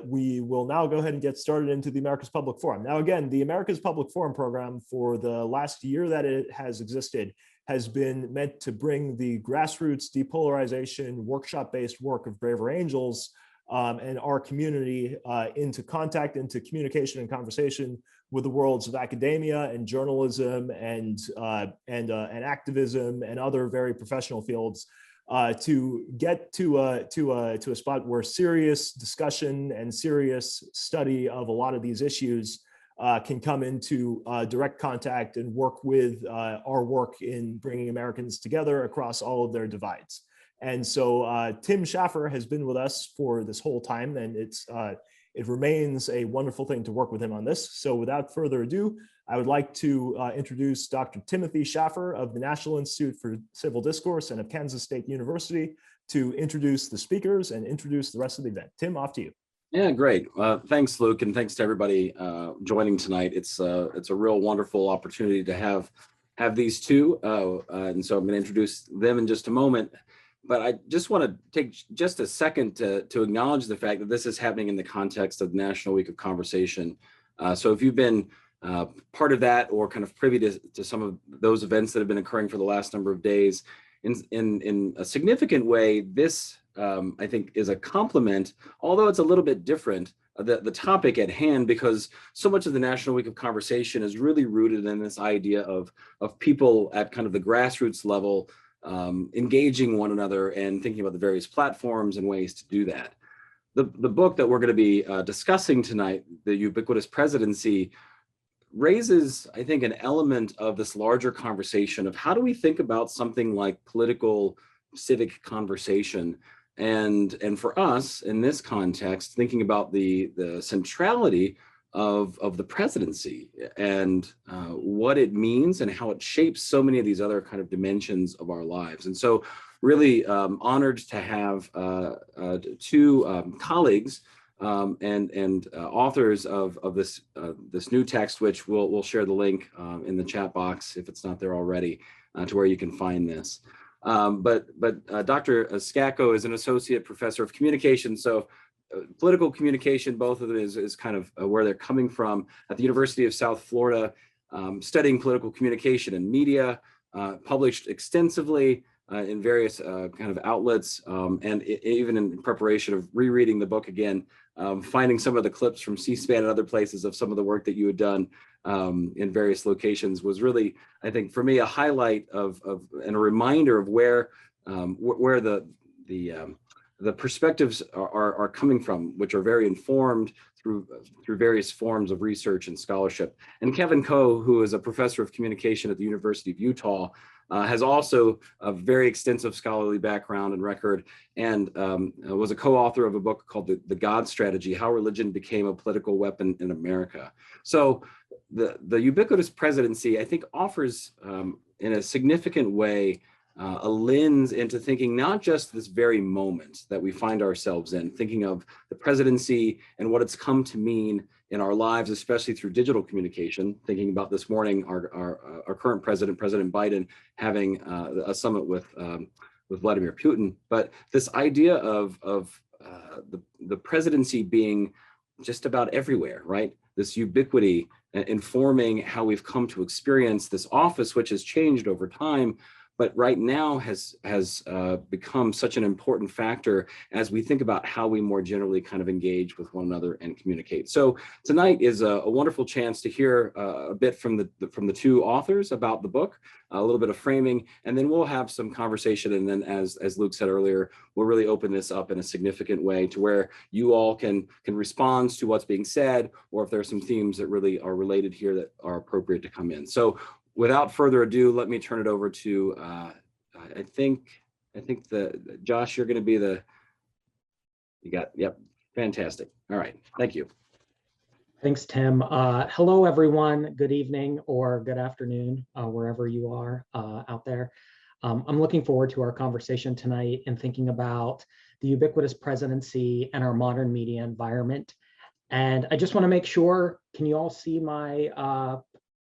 we will now go ahead and get started into the America's Public Forum. Now, again, the America's Public Forum program for the last year that it has existed has been meant to bring the grassroots depolarization workshop-based work of Braver Angels and our community into contact, into communication and conversation with the worlds of academia and journalism and activism and other very professional fields, to get to a spot where serious discussion and serious study of a lot of these issues can come into direct contact and work with our work in bringing Americans together across all of their divides. And so Tim Schaffer has been with us for this whole time, and it remains a wonderful thing to work with him on this. So without further ado, I would like to introduce Dr. Timothy Shaffer of the National Institute for Civil Discourse and of Kansas State University to introduce the speakers and introduce the rest of the event. Tim, off to you. Yeah, great. Thanks, Luke, and thanks to everybody joining tonight. It's a real wonderful opportunity to have these two, and so I'm going to introduce them in just a moment. But I just want to take just a second to acknowledge the fact that this is happening in the context of National Week of Conversation. So if you've been part of that or kind of privy to some of those events that have been occurring for the last number of days, in a significant way, this I think is a complement, although it's a little bit different, the topic at hand, because so much of the National Week of Conversation is really rooted in this idea of people at kind of the grassroots level engaging one another and thinking about the various platforms and ways to do that. The book that we're going to be discussing tonight, The Ubiquitous Presidency, raises, I think, an element of this larger conversation of how do we think about something like political civic conversation. And for us, in this context, thinking about the centrality of the presidency and what it means and how it shapes so many of these other kind of dimensions of our lives. And so really honored to have two colleagues and authors of this new text, which we'll share the link in the chat box if it's not there already, to where you can find this. But Dr. Scacco is an associate professor of communication, so political communication, both of them is kind of where they're coming from at the University of South Florida, studying political communication and media, published extensively in various kind of outlets, and even in preparation of rereading the book again, finding some of the clips from C-SPAN and other places of some of the work that you had done in various locations was really, I think, for me, a highlight of and a reminder of where the perspectives are coming from, which are very informed through various forms of research and scholarship. And Kevin Coe, who is a professor of communication at the University of Utah, has also a very extensive scholarly background and record, and was a co-author of a book called The God Strategy: How Religion Became a Political Weapon in America. So the Ubiquitous Presidency, I think, offers in a significant way a lens into thinking not just this very moment that we find ourselves in, thinking of the presidency and what it's come to mean in our lives, especially through digital communication, thinking about this morning, our current president, President Biden, having a summit with Vladimir Putin. But this idea of the presidency being just about everywhere, right? This ubiquity informing how we've come to experience this office, which has changed over time, but right now has become such an important factor as we think about how we more generally kind of engage with one another and communicate. So tonight is a wonderful chance to hear a bit from the two authors about the book, a little bit of framing, and then we'll have some conversation. And then, as Luke said earlier, we'll really open this up in a significant way to where you all can respond to what's being said, or if there are some themes that really are related here that are appropriate to come in. So without further ado, let me turn it over to, I think Josh, you're going to be yep, fantastic. All right, thank you. Thanks, Tim. Hello, everyone. Good evening or good afternoon, wherever you are out there. I'm looking forward to our conversation tonight and thinking about the ubiquitous presidency and our modern media environment. And I just want to make sure, can you all see my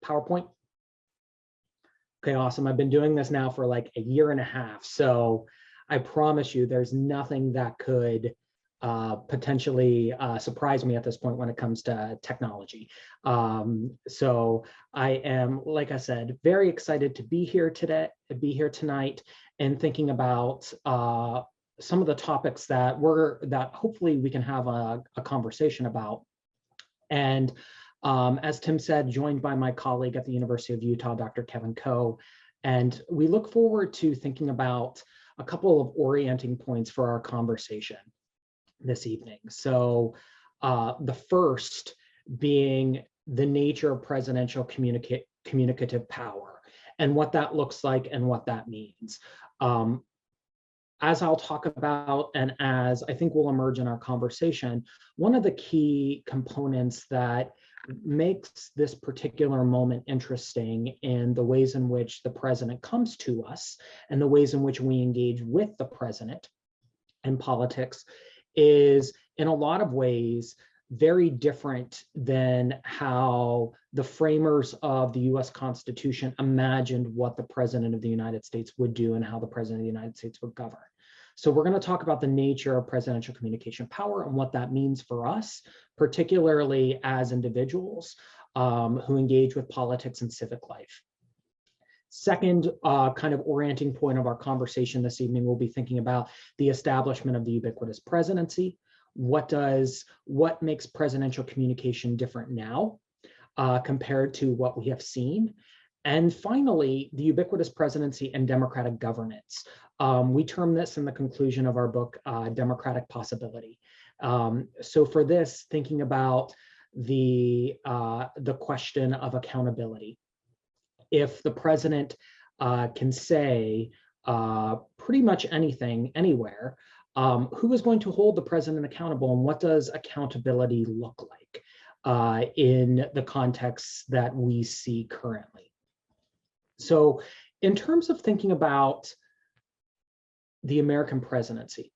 PowerPoint? Okay, awesome. I've been doing this now for like a year and a half. So I promise you there's nothing that could potentially surprise me at this point when it comes to technology. So I am, like I said, very excited to be here tonight, and thinking about some of the topics that hopefully we can have a conversation about. And as Tim said, joined by my colleague at the University of Utah, Dr. Kevin Koh. And we look forward to thinking about a couple of orienting points for our conversation this evening. So the first being the nature of presidential communicative power and what that looks like and what that means. As I'll talk about, and as I think will emerge in our conversation, one of the key components that makes this particular moment interesting in the ways in which the president comes to us and the ways in which we engage with the president in politics is in a lot of ways very different than how the framers of the US Constitution imagined what the president of the United States would do and how the president of the United States would govern. So we're going to talk about the nature of presidential communication power and what that means for us, particularly as individuals who engage with politics and civic life. Second kind of orienting point of our conversation this evening, we'll be thinking about the establishment of the ubiquitous presidency. What makes presidential communication different now compared to what we have seen? And finally, the ubiquitous presidency and democratic governance. We term this in the conclusion of our book, Democratic Possibility. So for this, thinking about the question of accountability. If the president can say pretty much anything, anywhere, who is going to hold the president accountable, and what does accountability look like in the context that we see currently? So in terms of thinking about the American presidency,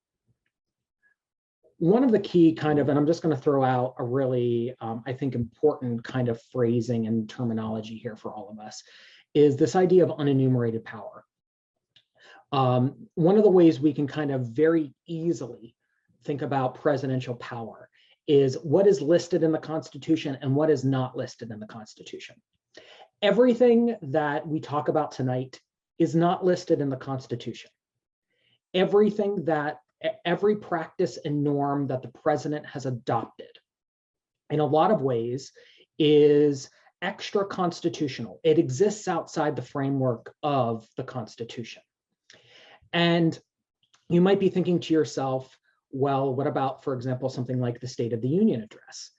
one of the key kind of, and I'm just going to throw out a really, I think, important kind of phrasing and terminology here for all of us, is this idea of unenumerated power. One of the ways we can kind of very easily think about presidential power is what is listed in the Constitution and what is not listed in the Constitution. Everything that we talk about tonight is not listed in the Constitution. Every practice and norm that the president has adopted, in a lot of ways, is extra constitutional. It exists outside the framework of the Constitution. And you might be thinking to yourself, well, what about, for example, something like the State of the Union address?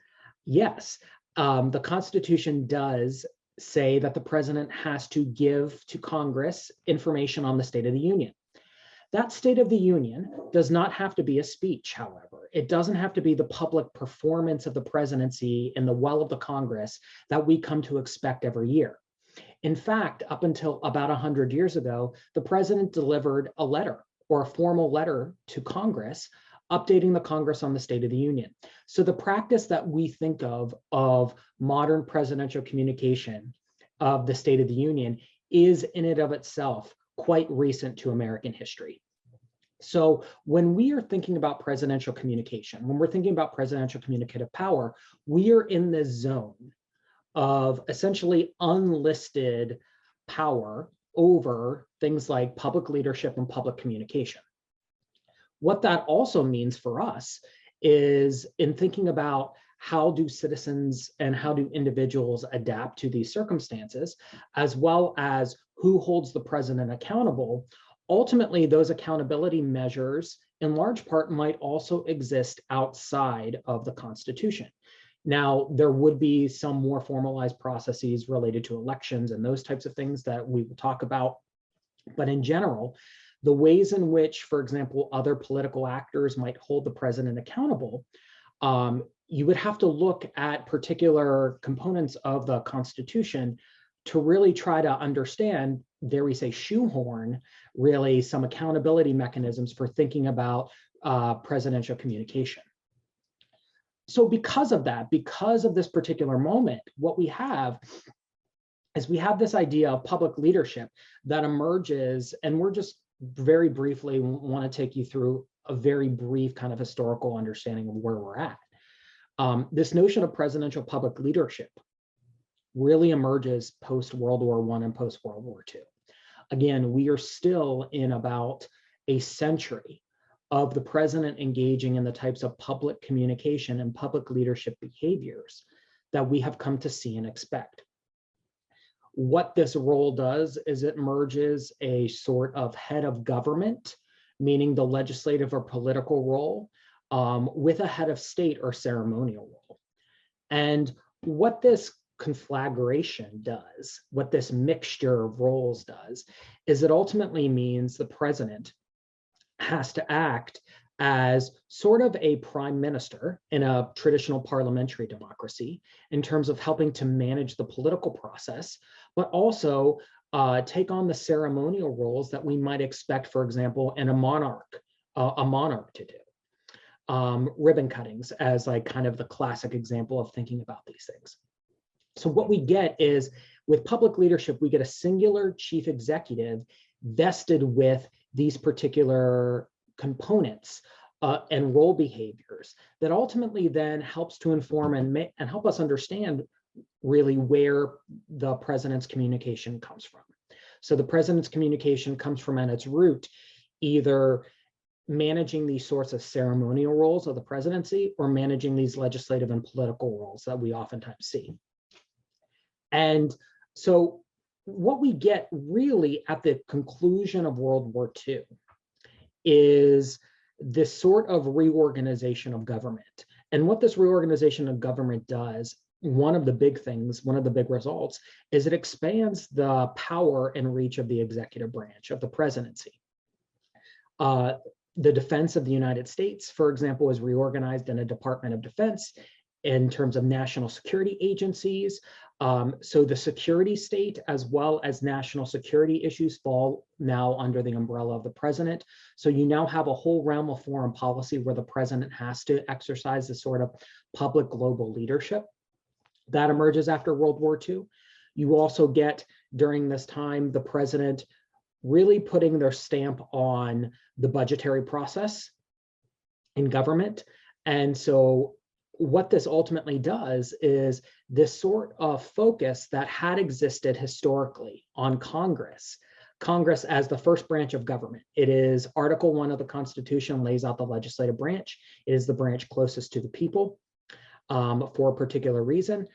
Yes, the Constitution does say that the president has to give to Congress information on the State of the Union. That State of the Union does not have to be a speech, however. It doesn't have to be the public performance of the presidency in the well of the Congress that we come to expect every year. In fact, up until about 100 years ago, the president delivered a letter or a formal letter to Congress updating the Congress on the State of the Union. So the practice that we think of modern presidential communication of the State of the Union is in and of itself quite recent to American history. So when we are thinking about presidential communication, when we're thinking about presidential communicative power, we are in this zone of essentially unlisted power over things like public leadership and public communication. What that also means for us is in thinking about how do citizens and how do individuals adapt to these circumstances, as well as who holds the president accountable. Ultimately, those accountability measures, in large part, might also exist outside of the Constitution. Now, there would be some more formalized processes related to elections and those types of things that we will talk about. But in general, the ways in which, for example, other political actors might hold the president accountable, you would have to look at particular components of the Constitution to really try to understand, dare we say, shoehorn really some accountability mechanisms for thinking about presidential communication. So because of that, because of this particular moment, what we have is we have this idea of public leadership that emerges, and we're just very briefly want to take you through a very brief kind of historical understanding of where we're at. This notion of presidential public leadership really emerges post-World War I and post-World War II. Again, we are still in about a century of the president engaging in the types of public communication and public leadership behaviors that we have come to see and expect. What this role does is it merges a sort of head of government, meaning the legislative or political role, with a head of state or ceremonial role. And what this conflagration does, what this mixture of roles does, is it ultimately means the president has to act as sort of a prime minister in a traditional parliamentary democracy in terms of helping to manage the political process, but also take on the ceremonial roles that we might expect, for example, in a monarch to do. Ribbon cuttings as like kind of the classic example of thinking about these things. So what we get is, with public leadership, we get a singular chief executive vested with these particular components and role behaviors that ultimately then helps to inform and help us understand really where the president's communication comes from. So the president's communication comes from, at its root, either managing these sorts of ceremonial roles of the presidency or managing these legislative and political roles that we oftentimes see. And so what we get really at the conclusion of World War II is this sort of reorganization of government. And what this reorganization of government does, one of the big things, one of the big results, is it expands the power and reach of the executive branch of the presidency. The defense of the United States, for example, is reorganized in a Department of Defense in terms of national security agencies. So the security state as well as national security issues fall now under the umbrella of the president. So you now have a whole realm of foreign policy where the president has to exercise this sort of public global leadership. That emerges after World War II. You also get, during this time, the president really putting their stamp on the budgetary process in government. And so what this ultimately does is this sort of focus that had existed historically on Congress as the first branch of government. It is Article 1 of the Constitution lays out the legislative branch. It is the branch closest to the people for a particular reason.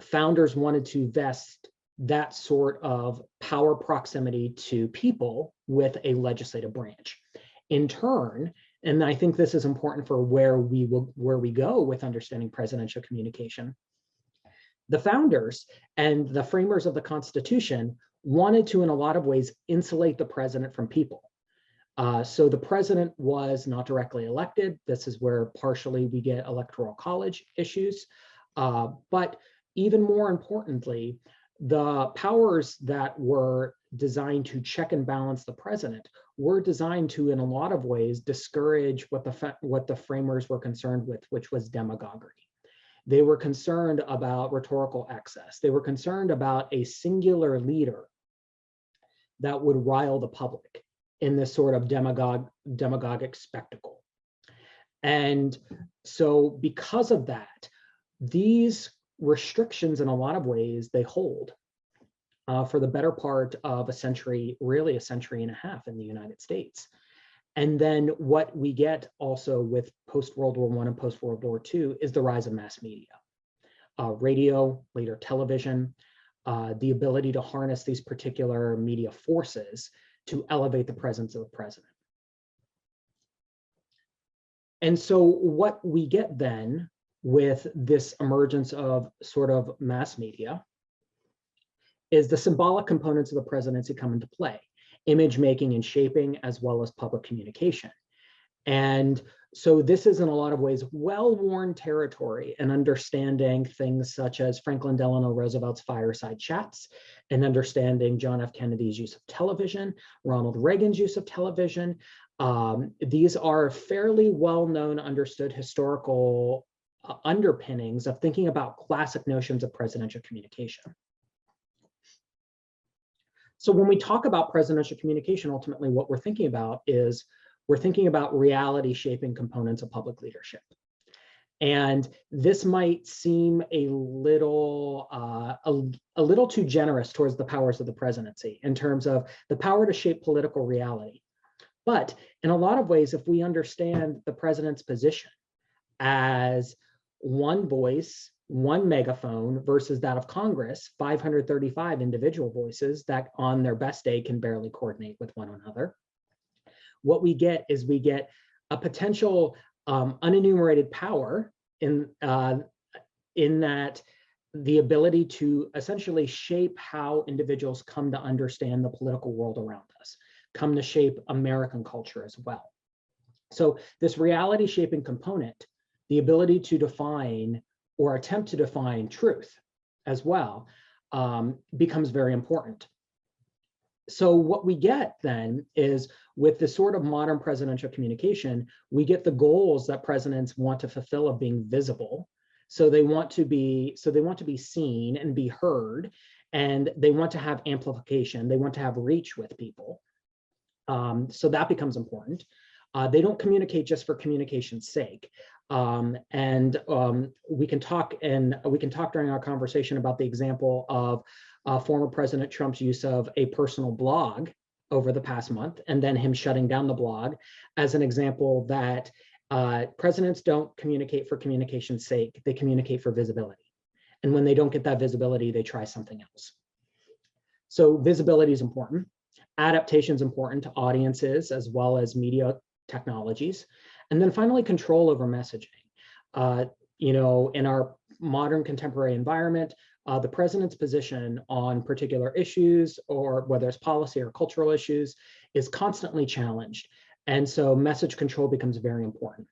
Founders wanted to vest that sort of power proximity to people with a legislative branch. In turn, and I think this is important for where we go with understanding presidential communication, the founders and the framers of the Constitution wanted to, in a lot of ways, insulate the president from people. So the president was not directly elected. This is where partially we get electoral college issues. But even more importantly, the powers that were designed to check and balance the president were designed to, in a lot of ways, discourage what the framers were concerned with, which was demagoguery. They were concerned about rhetorical excess. They were concerned about a singular leader that would rile the public in this sort of demagogic spectacle. And so because of that, these restrictions, in a lot of ways, they hold for the better part of a century, really a century and a half in the United States. And then what we get also with post-World War I and post-World War II is the rise of mass media, radio, later television, the ability to harness these particular media forces to elevate the presence of the president. And so what we get then with this emergence of sort of mass media is the symbolic components of the presidency come into play, image making and shaping, as well as public communication. And so this is, in a lot of ways, well-worn territory in understanding things such as Franklin Delano Roosevelt's fireside chats, and understanding John F. Kennedy's use of television, Ronald Reagan's use of television. These are fairly well-known, understood historical underpinnings of thinking about classic notions of presidential communication. So when we talk about presidential communication, ultimately what we're thinking about is we're thinking about reality shaping components of public leadership. And this might seem a little too generous towards the powers of the presidency in terms of the power to shape political reality. But in a lot of ways, if we understand the president's position as one voice, one megaphone versus that of Congress, 535 individual voices that on their best day can barely coordinate with one another, what we get is we get a potential unenumerated power in that the ability to essentially shape how individuals come to understand the political world around us, come to shape American culture as well. So this reality shaping component, the ability to define or attempt to define truth as well, becomes very important. So what we get then is with this sort of modern presidential communication, we get the goals that presidents want to fulfill of being visible. So they want to be seen and be heard, and they want to have amplification. They want to have reach with people. So that becomes important. They don't communicate just for communication's sake. We can talk during our conversation about the example of former President Trump's use of a personal blog over the past month, and then him shutting down the blog as an example that presidents don't communicate for communication's sake, they communicate for visibility. And when they don't get that visibility, they try something else. So visibility is important. Adaptation is important to audiences as well as media technologies. And then finally, control over messaging. In our modern contemporary environment, the president's position on particular issues, or whether it's policy or cultural issues, is constantly challenged. And so message control becomes very important.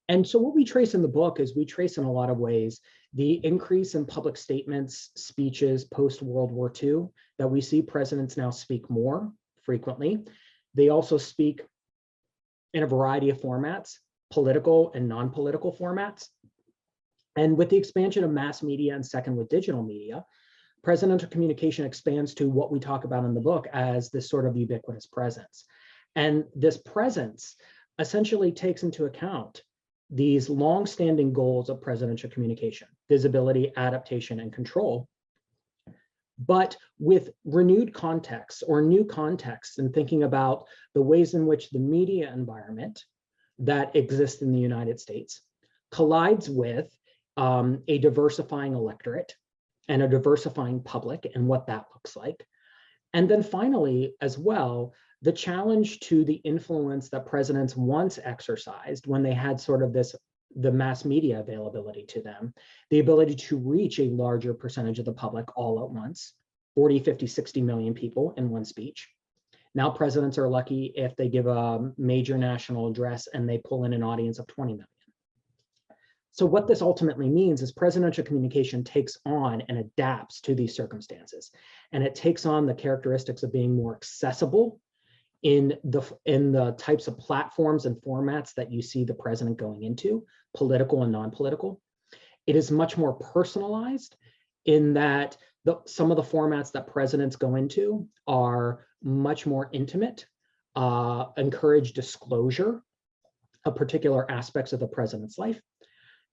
And so what we trace in the book is we trace in a lot of ways the increase in public statements, speeches post-World War II, that we see presidents now speak more frequently. They also speak in a variety of formats, political and non-political formats. And with the expansion of mass media and second with digital media, presidential communication expands to what we talk about in the book as this sort of ubiquitous presence. And this presence essentially takes into account these long-standing goals of presidential communication: visibility, adaptation, and control, but with renewed context or new context, and thinking about the ways in which the media environment that exists in the United States collides with a diversifying electorate and a diversifying public and what that looks like. And then finally, as well, the challenge to the influence that presidents once exercised when they had sort of the mass media availability to them, the ability to reach a larger percentage of the public all at once, 40, 50, 60 million people in one speech. Now presidents are lucky if they give a major national address and they pull in an audience of 20 million. So what this ultimately means is presidential communication takes on and adapts to these circumstances. And it takes on the characteristics of being more accessible in the types of platforms and formats that you see the president going into, political and non-political. It is much more personalized in that some of the formats that presidents go into are much more intimate, encourage disclosure of particular aspects of the president's life.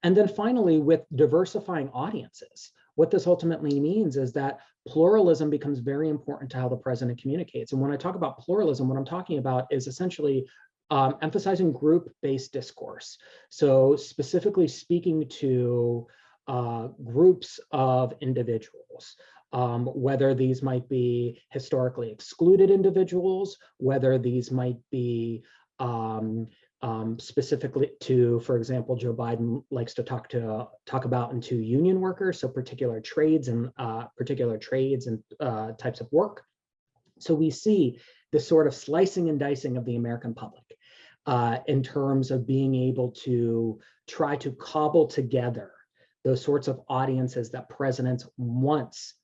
And then finally, with diversifying audiences, what this ultimately means is that pluralism becomes very important to how the president communicates. And when I talk about pluralism, what I'm talking about is essentially emphasizing group-based discourse. So specifically speaking to groups of individuals, whether these might be historically excluded individuals, whether these might be specifically to, for example, Joe Biden likes to talk about into union workers, so particular trades and types of work. So we see this sort of slicing and dicing of the American public in terms of being able to try to cobble together those sorts of audiences that presidents once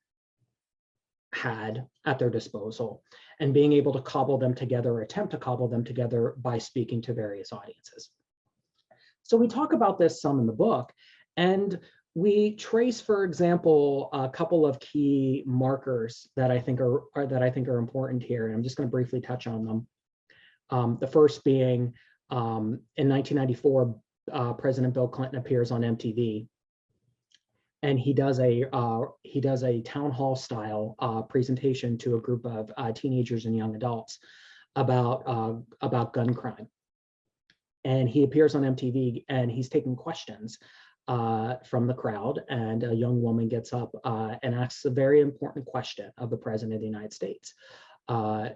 had at their disposal, and being able to cobble them together or attempt to cobble them together by speaking to various audiences. So we talk about this some in the book, and we trace, for example, a couple of key markers that I think are important here, and I'm just going to briefly touch on them. The first being in 1994, President Bill Clinton appears on MTV, and he does a town hall style presentation to a group of teenagers and young adults about gun crime. And he appears on MTV and he's taking questions from the crowd, and a young woman gets up and asks a very important question of the President of the United States.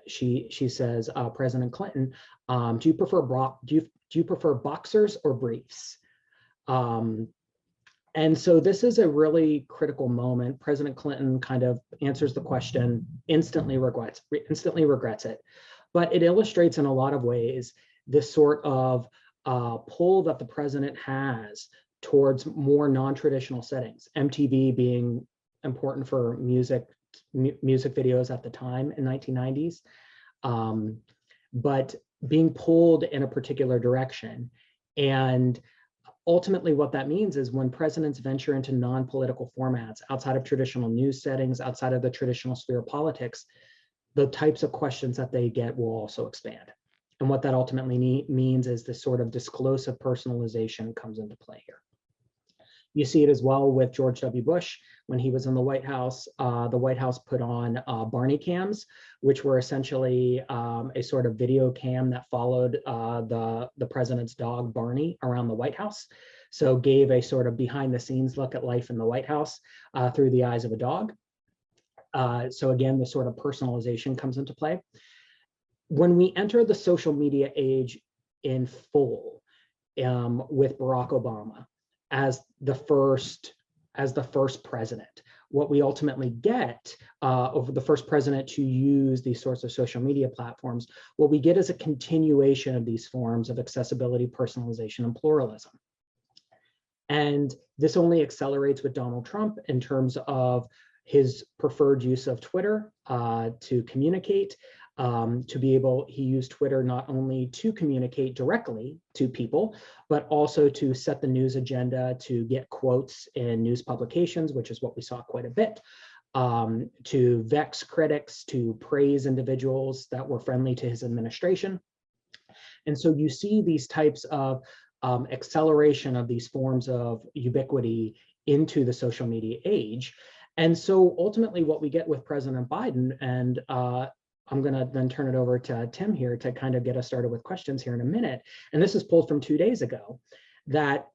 She says, President Clinton, do you prefer boxers or briefs? And so this is a really critical moment. President Clinton kind of answers the question, instantly regrets it. But it illustrates in a lot of ways this sort of pull that the president has towards more non-traditional settings, MTV being important for music videos at the time in 1990s, but being pulled in a particular direction. And ultimately, what that means is when presidents venture into non-political formats outside of traditional news settings, outside of the traditional sphere of politics, the types of questions that they get will also expand. And what that ultimately means is this sort of disclosive personalization comes into play here. You see it as well with George W. Bush. When he was in the White House put on Barney cams, which were essentially a sort of video cam that followed the president's dog, Barney, around the White House. So gave a sort of behind the scenes look at life in the White House through the eyes of a dog. So again, the sort of personalization comes into play. When we enter the social media age in full with Barack Obama as the first president, what we ultimately get over the first president to use these sorts of social media platforms, what we get is a continuation of these forms of accessibility, personalization, and pluralism. And this only accelerates with Donald Trump in terms of his preferred use of Twitter to communicate. He used Twitter not only to communicate directly to people, but also to set the news agenda, to get quotes in news publications, which is what we saw quite a bit, to vex critics, to praise individuals that were friendly to his administration. And so you see these types of acceleration of these forms of ubiquity into the social media age. And so ultimately what we get with President Biden, and I'm going to then turn it over to Tim here to kind of get us started with questions here in a minute. And this is pulled from 2 days ago, that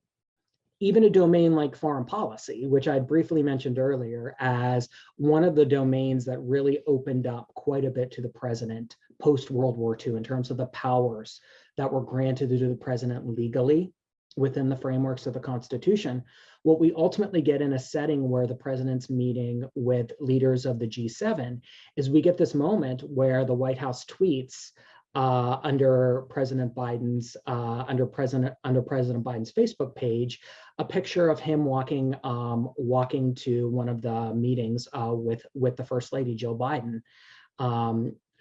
even a domain like foreign policy, which I briefly mentioned earlier as one of the domains that really opened up quite a bit to the president post-World War II in terms of the powers that were granted to the president legally within the frameworks of the Constitution, what we ultimately get in a setting where the president's meeting with leaders of the G7 is we get this moment where the White House tweets under President Biden's Facebook page a picture of him walking to one of the meetings with the First Lady Jill Biden,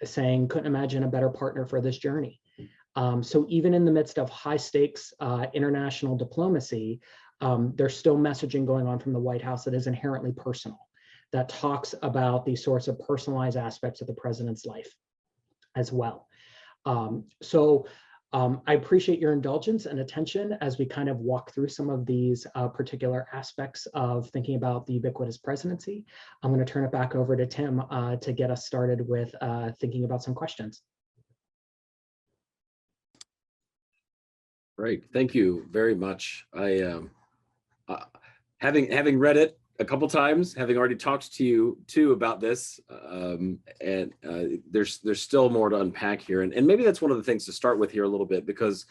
saying, "Couldn't imagine a better partner for this journey." So even in the midst of high stakes international diplomacy, there's still messaging going on from the White House that is inherently personal, that talks about these sorts of personalized aspects of the president's life as well. I appreciate your indulgence and attention as we kind of walk through some of these particular aspects of thinking about the ubiquitous presidency. I'm going to turn it back over to Tim to get us started with thinking about some questions. Great, thank you very much. Having read it a couple times, having already talked to you too about this, and there's still more to unpack here, and maybe that's one of the things to start with here a little bit, because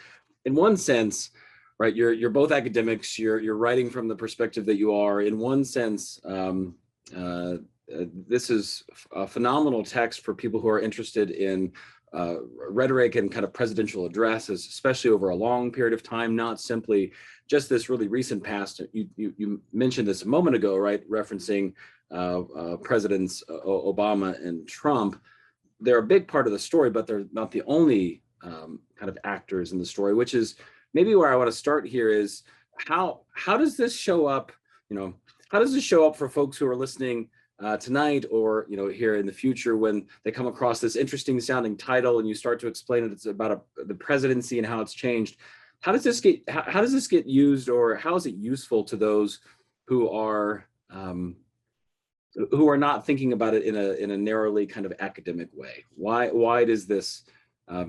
in one sense, right, you're both academics, you're writing from the perspective that you are. In one sense, this is a phenomenal text for people who are interested in rhetoric and kind of presidential addresses, especially over a long period of time, not simply just this really recent past. You mentioned this a moment ago, right? Referencing Presidents Obama and Trump. They're a big part of the story, but they're not the only kind of actors in the story, which is maybe where I want to start here is how does this show up? How does this show up for folks who are listening tonight, or here in the future, when they come across this interesting sounding title and you start to explain it, it's about the presidency and how it's changed. How does this get used, or how is it useful to those who are not thinking about it in a narrowly kind of academic way? Why does this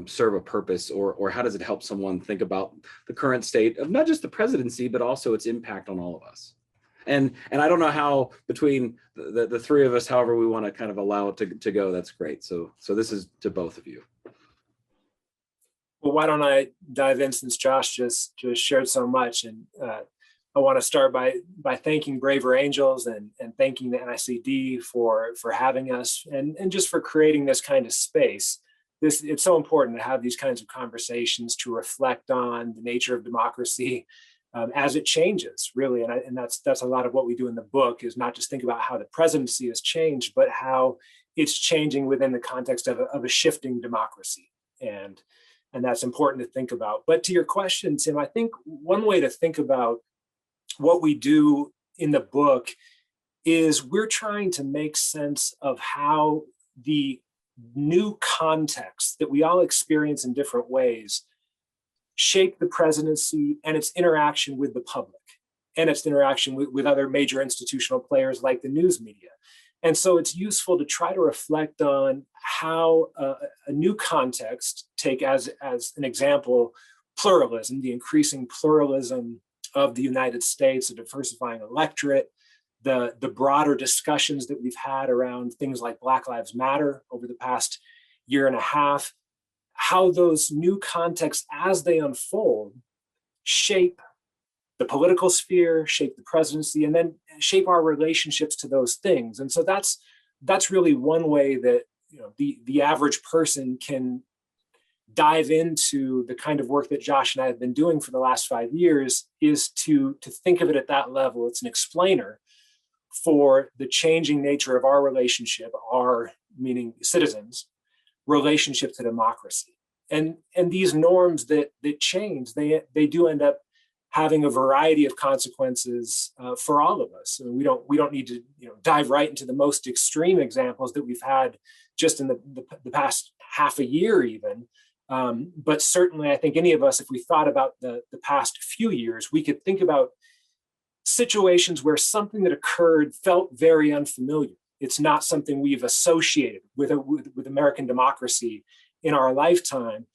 serve a purpose, or how does it help someone think about the current state of not just the presidency, but also its impact on all of us? And I don't know how, between the three of us, however we want to kind of allow it to go, that's great. So this is to both of you. Well, why don't I dive in, since Josh just shared so much, and I want to start by thanking Braver Angels and thanking the NICD for having us and just for creating this kind of space. It's so important to have these kinds of conversations, to reflect on the nature of democracy as it changes, really. And that's a lot of what we do in the book, is not just think about how the presidency has changed, but how it's changing within the context of a shifting democracy. And that's important to think about. But to your question, Tim, I think one way to think about what we do in the book is we're trying to make sense of how the new context that we all experience in different ways shape the presidency and its interaction with the public and its interaction with other major institutional players like the news media. And so it's useful to try to reflect on how a new context, take as an example, pluralism, the increasing pluralism of the United States, a diversifying electorate, the broader discussions that we've had around things like Black Lives Matter over the past year and a half, how those new contexts, as they unfold, shape the political sphere, shape the presidency, and then shape our relationships to those things. And so that's really one way that the average person can dive into the kind of work that Josh and I have been doing for the last 5 years, is to think of it at that level. It's an explainer for the changing nature of our relationship, our, meaning citizens, relationship to democracy. And these norms that change, they do end up having a variety of consequences for all of us. I mean, we don't need to dive right into the most extreme examples that we've had just in the past half a year even. But certainly, I think any of us, if we thought about the past few years, we could think about situations where something that occurred felt very unfamiliar. It's not something we've associated with American democracy in our lifetime.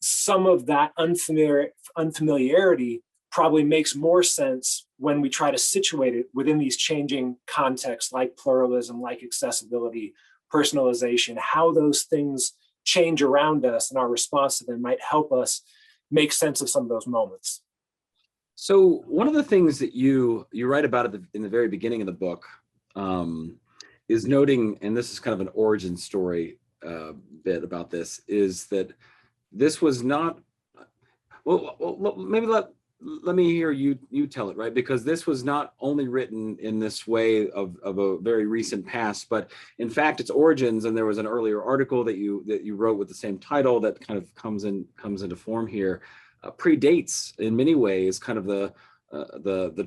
Some of that unfamiliarity probably makes more sense when we try to situate it within these changing contexts like pluralism, like accessibility, personalization, how those things change around us and our response to them might help us make sense of some of those moments. So one of the things that you write about in the very beginning of the book is noting, and this is kind of an origin story bit about this, is that this was not, well maybe let me hear you tell it, right? Because this was not only written in this way of a very recent past, but in fact its origins, and there was an earlier article that you wrote with the same title that kind of comes into form here, predates in many ways kind of the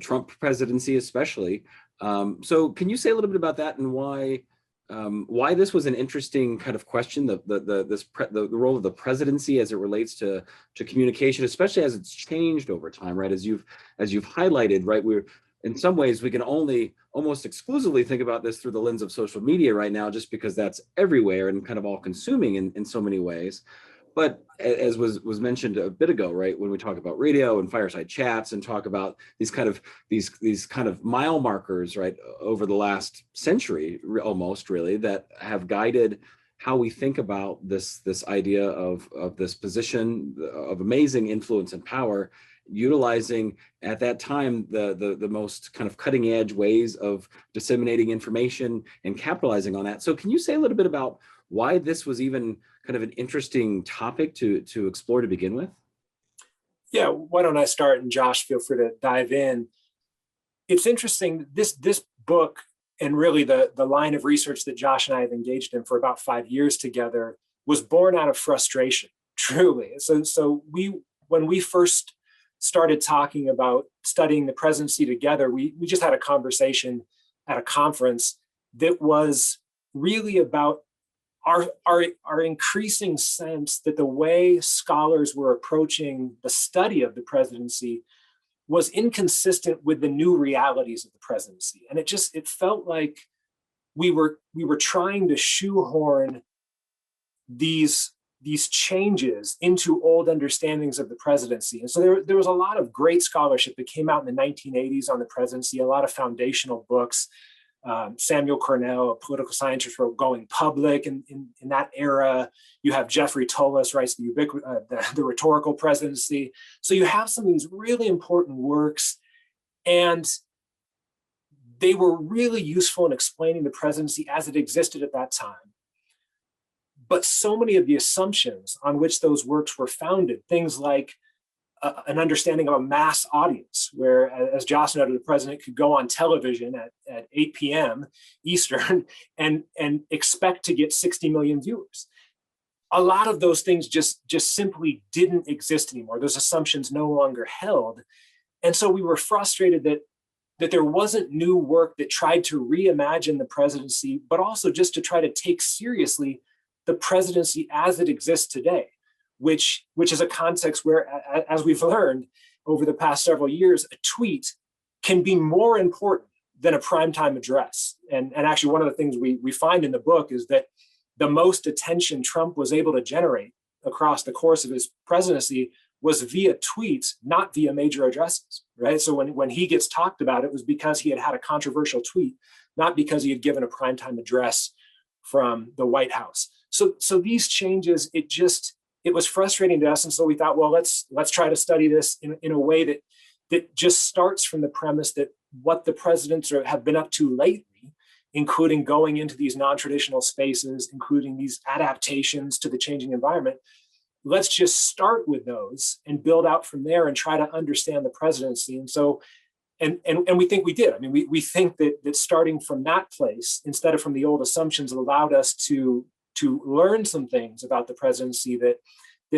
Trump presidency especially. So can you say a little bit about that and why this was an interesting kind of question, the role of the presidency as it relates to communication, especially as it's changed over time, right? As you've highlighted, right? We're in some ways we can only almost exclusively think about this through the lens of social media right now, just because that's everywhere and kind of all consuming in so many ways. But as was mentioned a bit ago, right, when we talk about radio and fireside chats and talk about these kind of mile markers, right, over the last century, almost really, that have guided how we think about this idea of this position of amazing influence and power, utilizing at that time the most kind of cutting edge ways of disseminating information and capitalizing on that. So can you say a little bit about why this was even kind of an interesting topic to explore to begin with? Yeah, why don't I start, and Josh, feel free to dive in. It's interesting, this book, and really the line of research that Josh and I have engaged in for about 5 years together, was born out of frustration, truly. So when we first started talking about studying the presidency together, we just had a conversation at a conference that was really about our increasing sense that the way scholars were approaching the study of the presidency was inconsistent with the new realities of the presidency. And it felt like we were trying to shoehorn these changes into old understandings of the presidency. And so there was a lot of great scholarship that came out in the 1980s on the presidency, a lot of foundational books. Samuel Cornell, a political scientist, wrote Going Public in that era. You have Jeffrey Tullis writes the Rhetorical Presidency. So you have some of these really important works, and they were really useful in explaining the presidency as it existed at that time. But so many of the assumptions on which those works were founded, things like an understanding of a mass audience, where, as Josh noted, the president could go on television at 8 p.m. Eastern and expect to get 60 million viewers. A lot of those things just simply didn't exist anymore. Those assumptions no longer held. And so we were frustrated that there wasn't new work that tried to reimagine the presidency, but also just to try to take seriously the presidency as it exists today, which is a context where, as we've learned over the past several years, a tweet can be more important than a primetime address. And actually, one of the things we find in the book is that the most attention Trump was able to generate across the course of his presidency was via tweets, not via major addresses, right? So when he gets talked about, it was because he had a controversial tweet, not because he had given a primetime address from the White House. So these changes, it was frustrating to us. And so we thought, well, let's try to study this in a way that just starts from the premise that what the presidents have been up to lately, including going into these non-traditional spaces, including these adaptations to the changing environment, let's just start with those and build out from there and try to understand the presidency. And so, and we think we did. I mean, we think that starting from that place, instead of from the old assumptions, allowed us to learn some things about the presidency that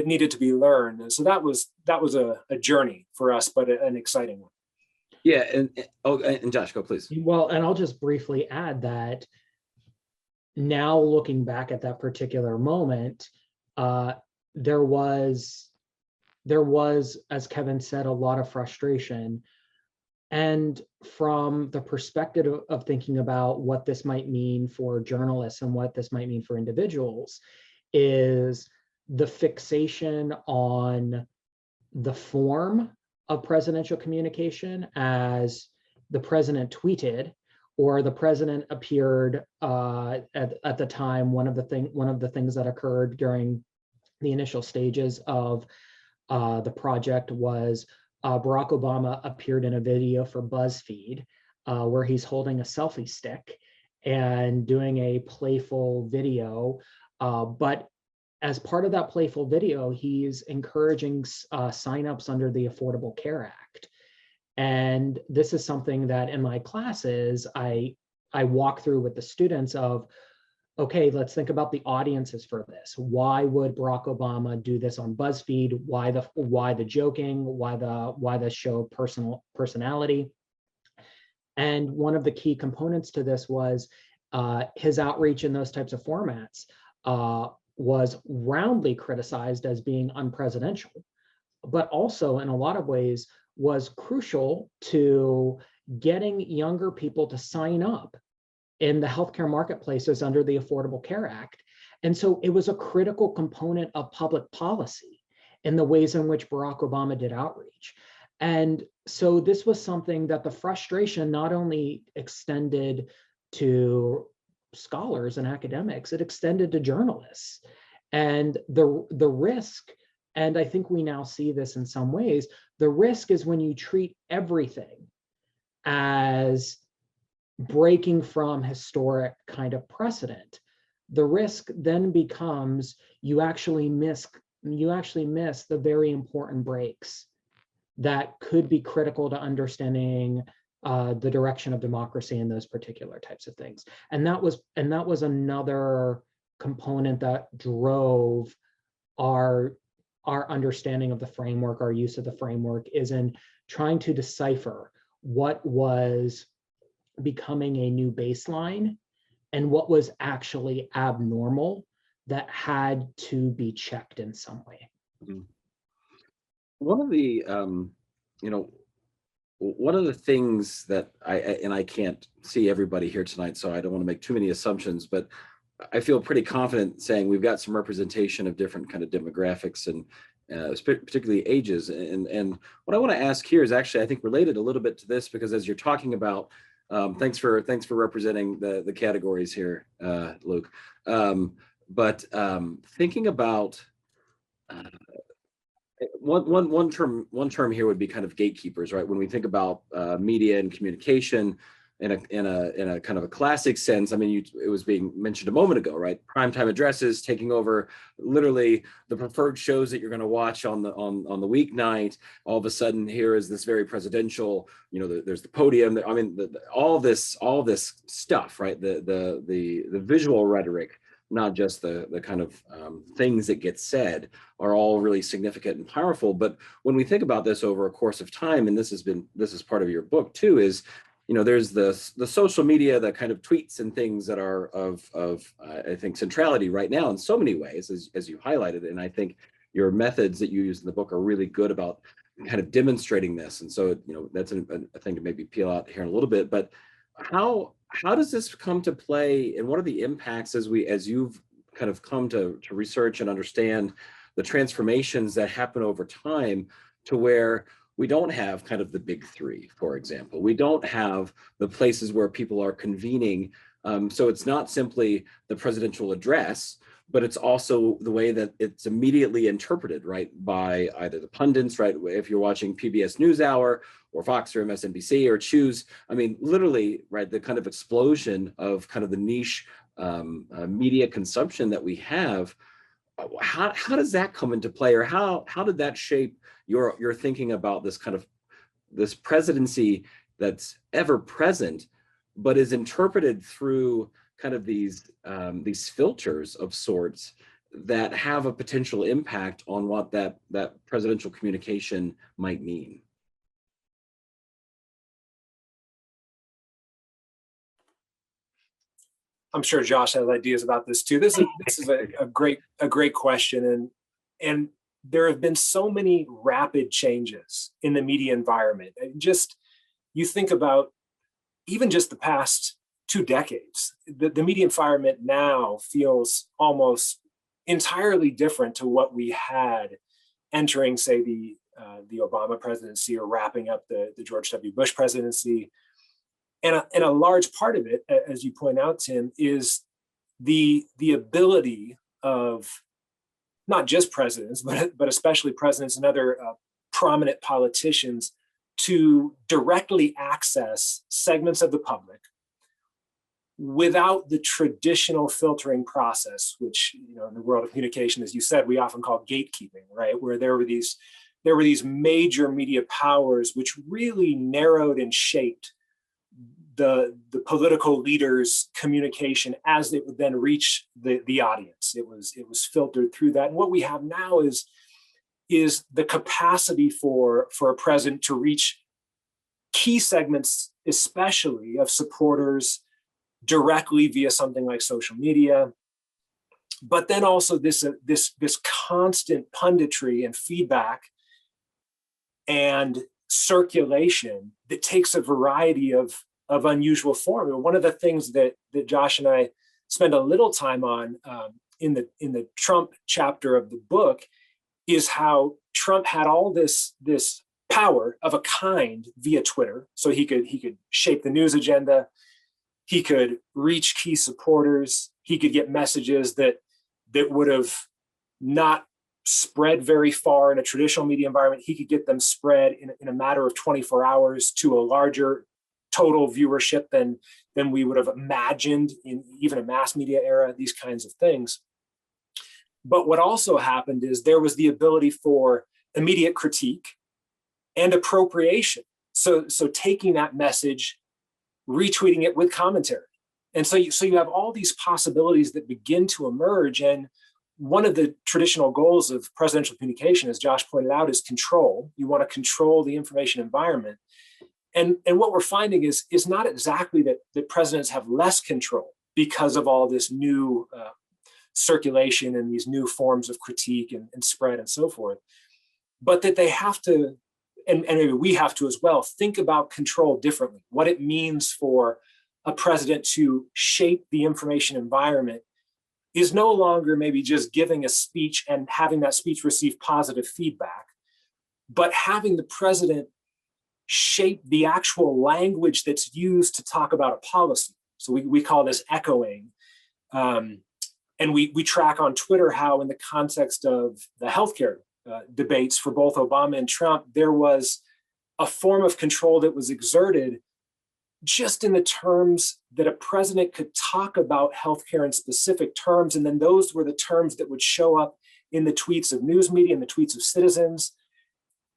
needed to be learned. And so that was a journey for us, but an exciting one. Yeah, and Josh, go please. Well, and I'll just briefly add that now looking back at that particular moment, there was, as Kevin said, a lot of frustration. And from the perspective of thinking about what this might mean for journalists and what this might mean for individuals, is the fixation on the form of presidential communication, as the president tweeted or the president appeared at the time. One of the things that occurred during the initial stages of the project was Barack Obama appeared in a video for BuzzFeed where he's holding a selfie stick and doing a playful video. But as part of that playful video, he's encouraging signups under the Affordable Care Act. And this is something that in my classes, I walk through with the students of, okay, let's think about the audiences for this. Why would Barack Obama do this on BuzzFeed? Why the joking? Why the show personality? And one of the key components to this was his outreach in those types of formats was roundly criticized as being unpresidential, but also in a lot of ways was crucial to getting younger people to sign up in the healthcare marketplaces under the Affordable Care Act. And so it was a critical component of public policy in the ways in which Barack Obama did outreach. And so this was something that the frustration not only extended to scholars and academics, it extended to journalists. And the risk, and I think we now see this in some ways, the risk is when you treat everything as breaking from historic kind of precedent, the risk then becomes you actually miss the very important breaks that could be critical to understanding the direction of democracy and those particular types of things. And that was another component that drove our understanding of the framework, our use of the framework, is in trying to decipher what was becoming a new baseline and what was actually abnormal that had to be checked in some way. One of the, one of the things that I can't see everybody here tonight, so I don't want to make too many assumptions, but I feel pretty confident saying we've got some representation of different kind of demographics and particularly ages. And what I want to ask here is actually, I think, related a little bit to this, because as you're talking about, thanks for representing the categories here, Luke. But thinking about one term here would be kind of gatekeepers, right? When we think about media and communication in a kind of a classic sense, I mean, it was being mentioned a moment ago, right? Primetime addresses taking over literally the preferred shows that you're going to watch on the weeknight. All of a sudden, here is this very presidential. There's the podium. I mean, all this stuff, right? The visual rhetoric, not just the kind of things that get said, are all really significant and powerful. But when we think about this over a course of time, and this is part of your book too, is there's the social media, the kind of tweets and things that are of I think centrality right now in so many ways, as you highlighted. And I think your methods that you use in the book are really good about kind of demonstrating this. And so that's a thing to maybe peel out here in a little bit. But how does this come to play, and what are the impacts as you've kind of come to research and understand the transformations that happen over time, to where we don't have kind of the big three, for example. We don't have the places where people are convening. So it's not simply the presidential address, but it's also the way that it's immediately interpreted, right, by either the pundits, right? If you're watching PBS NewsHour or Fox or MSNBC or Choose, I mean, literally, right, the kind of explosion of kind of the niche media consumption that we have. How does that come into play, or how did that shape your thinking about this presidency that's ever present, but is interpreted through kind of these filters of sorts that have a potential impact on what that presidential communication might mean? I'm sure Josh has ideas about this too. This is a great question, and there have been so many rapid changes in the media environment. You think about even just the past 2 decades, the media environment now feels almost entirely different to what we had entering, say, the Obama presidency, or wrapping up the George W. Bush presidency. And a large part of it, as you point out, Tim, is the ability of not just presidents, but especially presidents and other prominent politicians to directly access segments of the public without the traditional filtering process, which, in the world of communication, as you said, we often call gatekeeping, right? Where there were these major media powers which really narrowed and shaped the political leaders' communication as it would then reach the audience. It was filtered through that. And what we have now is the capacity for a president to reach key segments, especially of supporters, directly via something like social media. But then also this constant punditry and feedback and circulation that takes a variety of unusual form. And one of the things that Josh and I spend a little time on in the Trump chapter of the book is how Trump had all this power of a kind via Twitter. So he could shape the news agenda, he could reach key supporters, he could get messages that would have not spread very far in a traditional media environment. He could get them spread in a matter of 24 hours to a larger total viewership than we would have imagined in even a mass media era, these kinds of things. But what also happened is there was the ability for immediate critique and appropriation. So taking that message, retweeting it with commentary. And so you have all these possibilities that begin to emerge. And one of the traditional goals of presidential communication, as Josh pointed out, is control. You want to control the information environment. And what we're finding is not exactly that presidents have less control, because of all this new circulation and these new forms of critique and spread and so forth. But that they have to, and maybe we have to as well, think about control differently, what it means for a president to shape the information environment is no longer maybe just giving a speech and having that speech receive positive feedback, but having the president shape the actual language that's used to talk about a policy. So we call this echoing. And we track on Twitter how in the context of the healthcare debates for both Obama and Trump, there was a form of control that was exerted just in the terms that a president could talk about healthcare in specific terms. And then those were the terms that would show up in the tweets of news media and the tweets of citizens.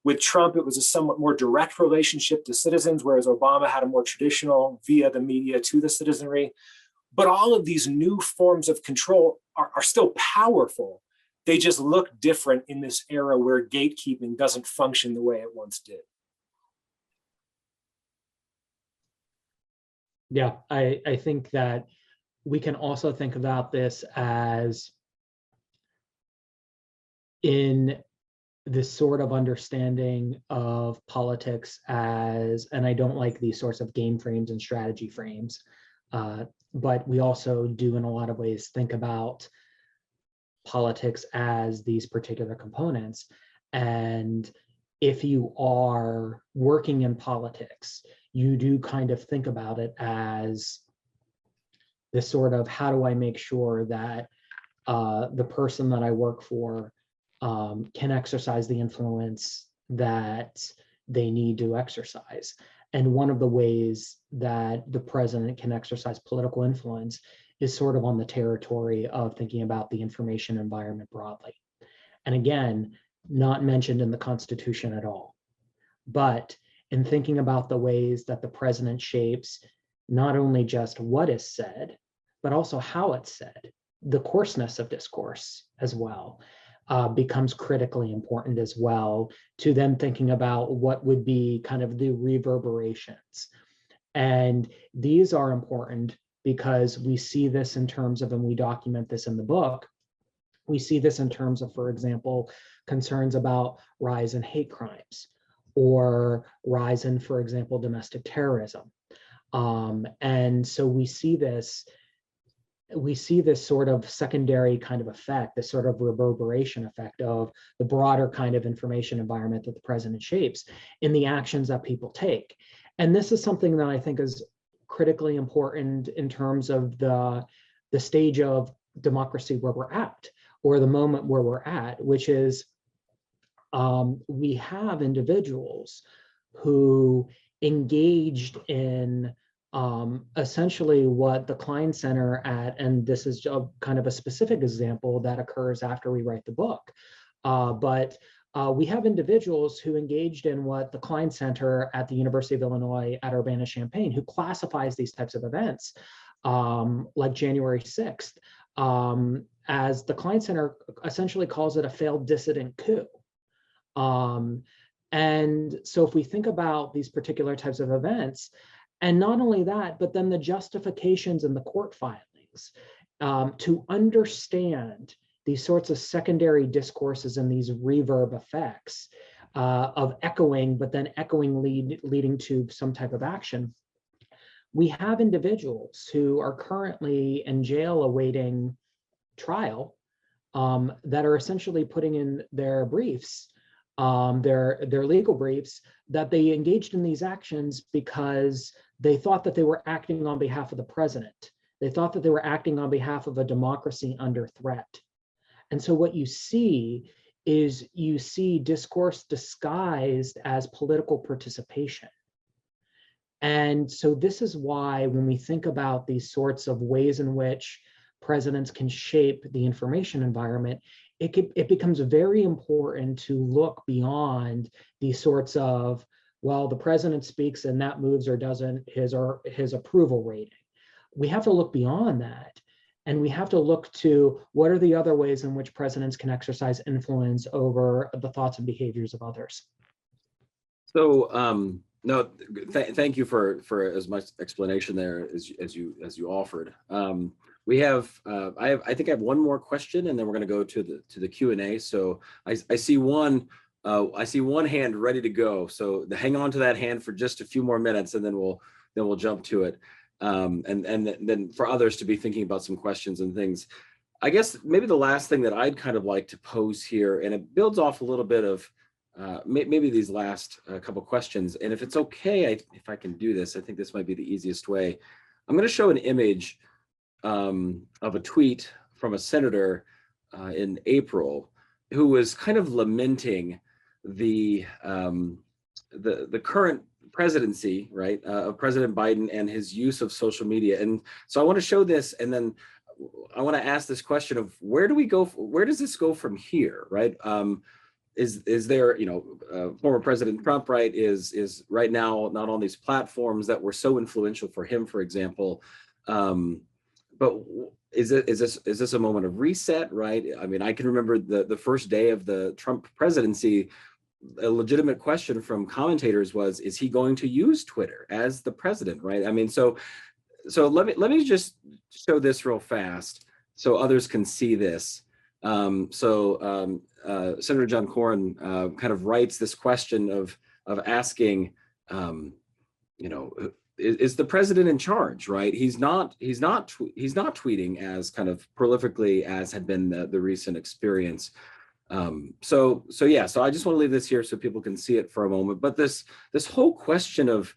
With Trump, it was a somewhat more direct relationship to citizens, whereas Obama had a more traditional via the media to the citizenry. But all of these new forms of control are still powerful. They just look different in this era where gatekeeping doesn't function the way it once did. Yeah, I think that we can also think about this as in this sort of understanding of politics as, and I don't like these sorts of game frames and strategy frames, but we also do in a lot of ways think about politics as these particular components. And if you are working in politics, you do kind of think about it as this sort of, how do I make sure that the person that I work for can exercise the influence that they need to exercise. And one of the ways that the president can exercise political influence is sort of on the territory of thinking about the information environment broadly. And again, not mentioned in the Constitution at all, but in thinking about the ways that the president shapes not only just what is said, but also how it's said, the coarseness of discourse as well. Becomes critically important as well to then thinking about what would be kind of the reverberations. And these are important because we see this in terms of, and we document this in the book, we see this in terms of, for example, concerns about rise in hate crimes or rise in, for example, domestic terrorism. And so we see this sort of secondary kind of effect, this sort of reverberation effect of the broader kind of information environment that the president shapes in the actions that people take. And this is something that I think is critically important in terms of the stage of democracy where we're at, or the moment where we're at, which is we have individuals who engaged in essentially what the Klein Center and this is kind of a specific example that occurs after we write the book, but we have individuals who engaged in what the Klein Center at the University of Illinois at Urbana-Champaign, who classifies these types of events, like January 6th, as the Klein Center essentially calls it a failed dissident coup. And so if we think about these particular types of events, and not only that, but then the justifications in the court filings to understand these sorts of secondary discourses and these reverb effects of echoing, but then echoing leading to some type of action. We have individuals who are currently in jail awaiting trial that are essentially putting in their briefs, their legal briefs, that they engaged in these actions because they thought that they were acting on behalf of the president. They thought that they were acting on behalf of a democracy under threat. And so what you see is you see discourse disguised as political participation. And so this is why when we think about these sorts of ways in which presidents can shape the information environment, it becomes very important to look beyond these sorts of, well, the president speaks and that moves or doesn't his approval rating. We have to look beyond that. And we have to look to what are the other ways in which presidents can exercise influence over the thoughts and behaviors of others. So No, thank you for as much explanation there as you offered. We have I think I have one more question, and then we're going to go to the Q&A. So I see one hand ready to go. So hang on to that hand for just a few more minutes, and then we'll jump to it. And then for others to be thinking about some questions and things. I guess maybe the last thing that I'd kind of like to pose here, and it builds off a little bit of maybe these last couple questions. And if it's okay, if I can do this, I think this might be the easiest way. I'm going to show an image of a tweet from a senator in April who was kind of lamenting the current presidency, right, of President Biden and his use of social media. And so I want to show this, and then I want to ask this question of where do we go? Where does this go from here, right? Is there, former President Trump, right, is right now not on these platforms that were so influential for him, for example, but is this a moment of reset, right? I mean, I can remember the first day of the Trump presidency, a legitimate question from commentators was, is he going to use Twitter as the president, right? I mean, so let me just show this real fast so others can see this. Senator John Cornyn kind of writes this question of asking, is the president in charge, right? He's not tweeting as kind of prolifically as had been the recent experience. So I just want to leave this here so people can see it for a moment. But this whole question of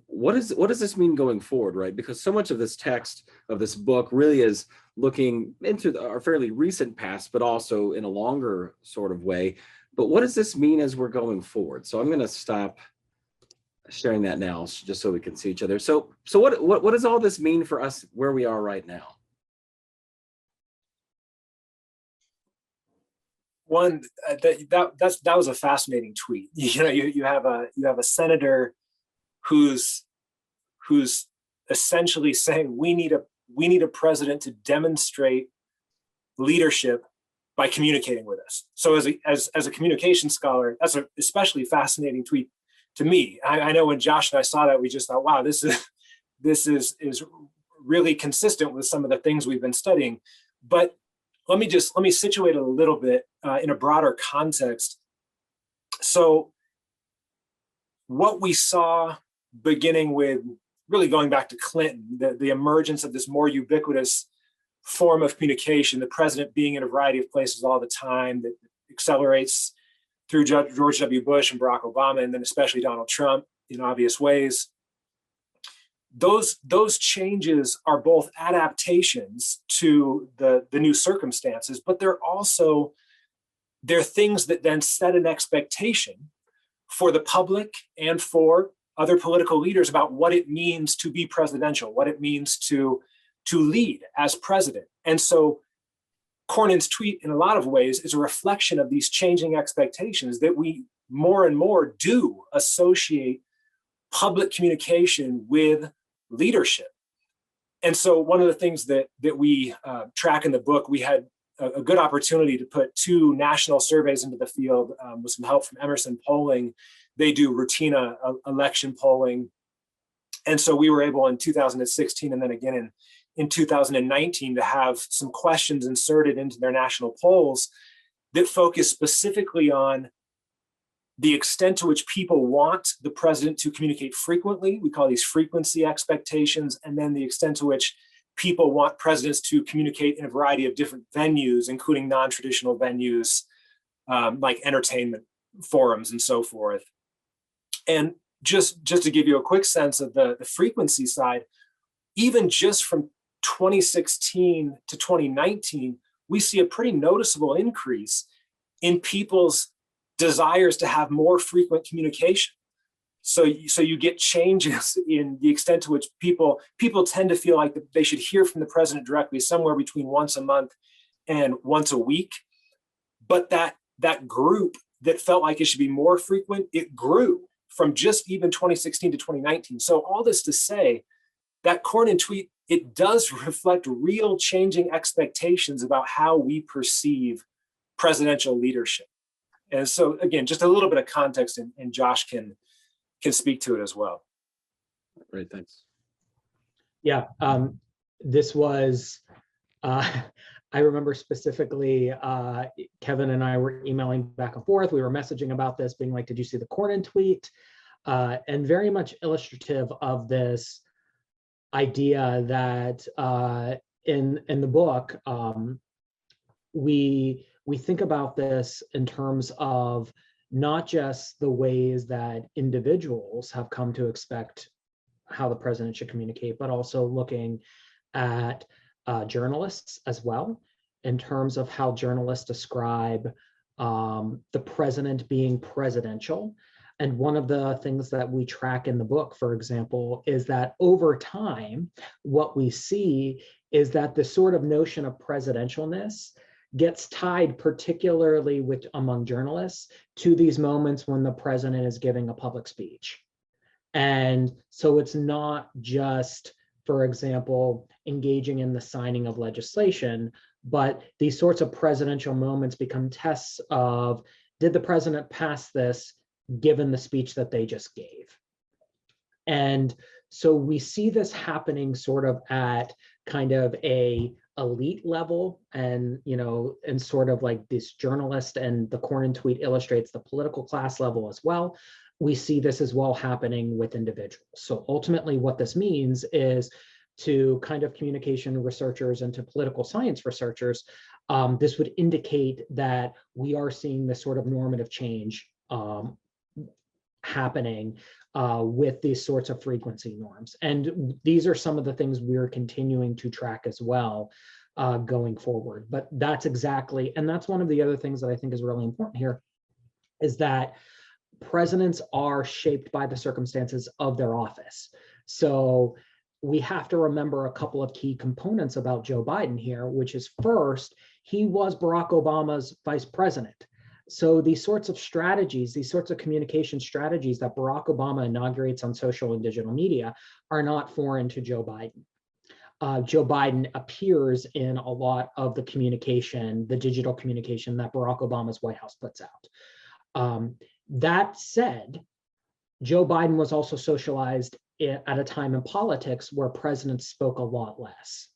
what does this mean going forward, right? Because so much of this text of this book really is looking into our fairly recent past, but also in a longer sort of way. But what does this mean as we're going forward? So I'm going to stop sharing that now, just so we can see each other. So what does all this mean for us where we are right now? One, that was a fascinating tweet. You have a senator who's essentially saying we need a president to demonstrate leadership by communicating with us. So as a communication scholar, that's an especially fascinating tweet to me. I know when Josh and I saw that, we just thought, wow, this is really consistent with some of the things we've been studying. But let me situate it a little bit in a broader context. So what we saw beginning with really going back to Clinton, the emergence of this more ubiquitous form of communication, the president being in a variety of places all the time, that accelerates through George W. Bush and Barack Obama, and then especially Donald Trump in obvious ways. Those changes are both adaptations to the new circumstances, but they're things that then set an expectation for the public and for other political leaders about what it means to be presidential, what it means to lead as president. And so Cornyn's tweet, in a lot of ways, is a reflection of these changing expectations that we more and more do associate public communication with leadership. And so one of the things that we track in the book, we had a good opportunity to put 2 national surveys into the field with some help from Emerson Polling. They do routine election polling. And so we were able in 2016 and then again in 2019 to have some questions inserted into their national polls that focus specifically on the extent to which people want the president to communicate frequently. We call these frequency expectations. And then the extent to which people want presidents to communicate in a variety of different venues, including non-traditional venues like entertainment forums and so forth. And just to give you a quick sense of the frequency side, even just from 2016 to 2019, we see a pretty noticeable increase in people's desires to have more frequent communication. So you get changes in the extent to which people tend to feel like they should hear from the president directly somewhere between once a month and once a week. But that group that felt like it should be more frequent, it grew from just even 2016 to 2019. So all this to say, that Cornyn tweet, it does reflect real changing expectations about how we perceive presidential leadership. And so again, just a little bit of context, and Josh can can speak to it as well. Great, thanks. Yeah, this was, I remember specifically, Kevin and I were emailing back and forth. We were messaging about this, being like, did you see the Cornyn tweet? And very much illustrative of this idea that in the book, we think about this in terms of not just the ways that individuals have come to expect how the president should communicate, but also looking at journalists as well, in terms of how journalists describe the president being presidential. And one of the things that we track in the book, for example, is that over time, what we see is that the sort of notion of presidentialness gets tied, particularly among journalists, to these moments when the president is giving a public speech. And so it's not just, for example, engaging in the signing of legislation, but these sorts of presidential moments become tests of, did the president pass this given the speech that they just gave? And so we see this happening sort of at kind of a elite level, and and sort of like this journalist, and the Cornyn tweet illustrates the political class level as well. We see this as well happening with individuals. So ultimately what this means is, to kind of communication researchers and to political science researchers, this would indicate that we are seeing this sort of normative change happening with these sorts of frequency norms. And these are some of the things we're continuing to track as well going forward. But that's exactly, and that's one of the other things that I think is really important here, is that presidents are shaped by the circumstances of their office. So we have to remember a couple of key components about Joe Biden here, which is, first, he was Barack Obama's vice president. So these sorts of strategies, these sorts of communication strategies that Barack Obama inaugurates on social and digital media are not foreign to Joe Biden. Joe Biden appears in a lot of the communication, the digital communication that Barack Obama's White House puts out. That said, Joe Biden was also socialized at a time in politics where presidents spoke a lot less.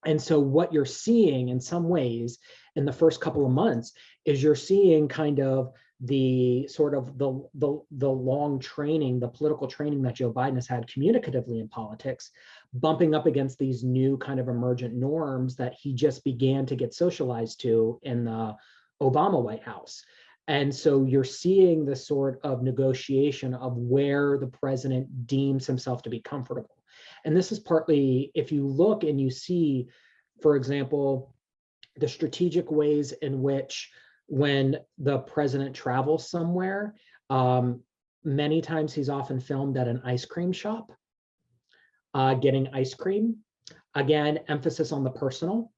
And so what you're seeing in some ways in the first couple of months is you're seeing kind of the sort of the long training, the political training that Joe Biden has had communicatively in politics, bumping up against these new kind of emergent norms that he just began to get socialized to in the Obama White House. And so you're seeing the sort of negotiation of where the president deems himself to be comfortable. And this is partly, if you look and you see, for example, the strategic ways in which, when the president travels somewhere, many times he's often filmed at an ice cream shop, getting ice cream. Again, emphasis on the personal.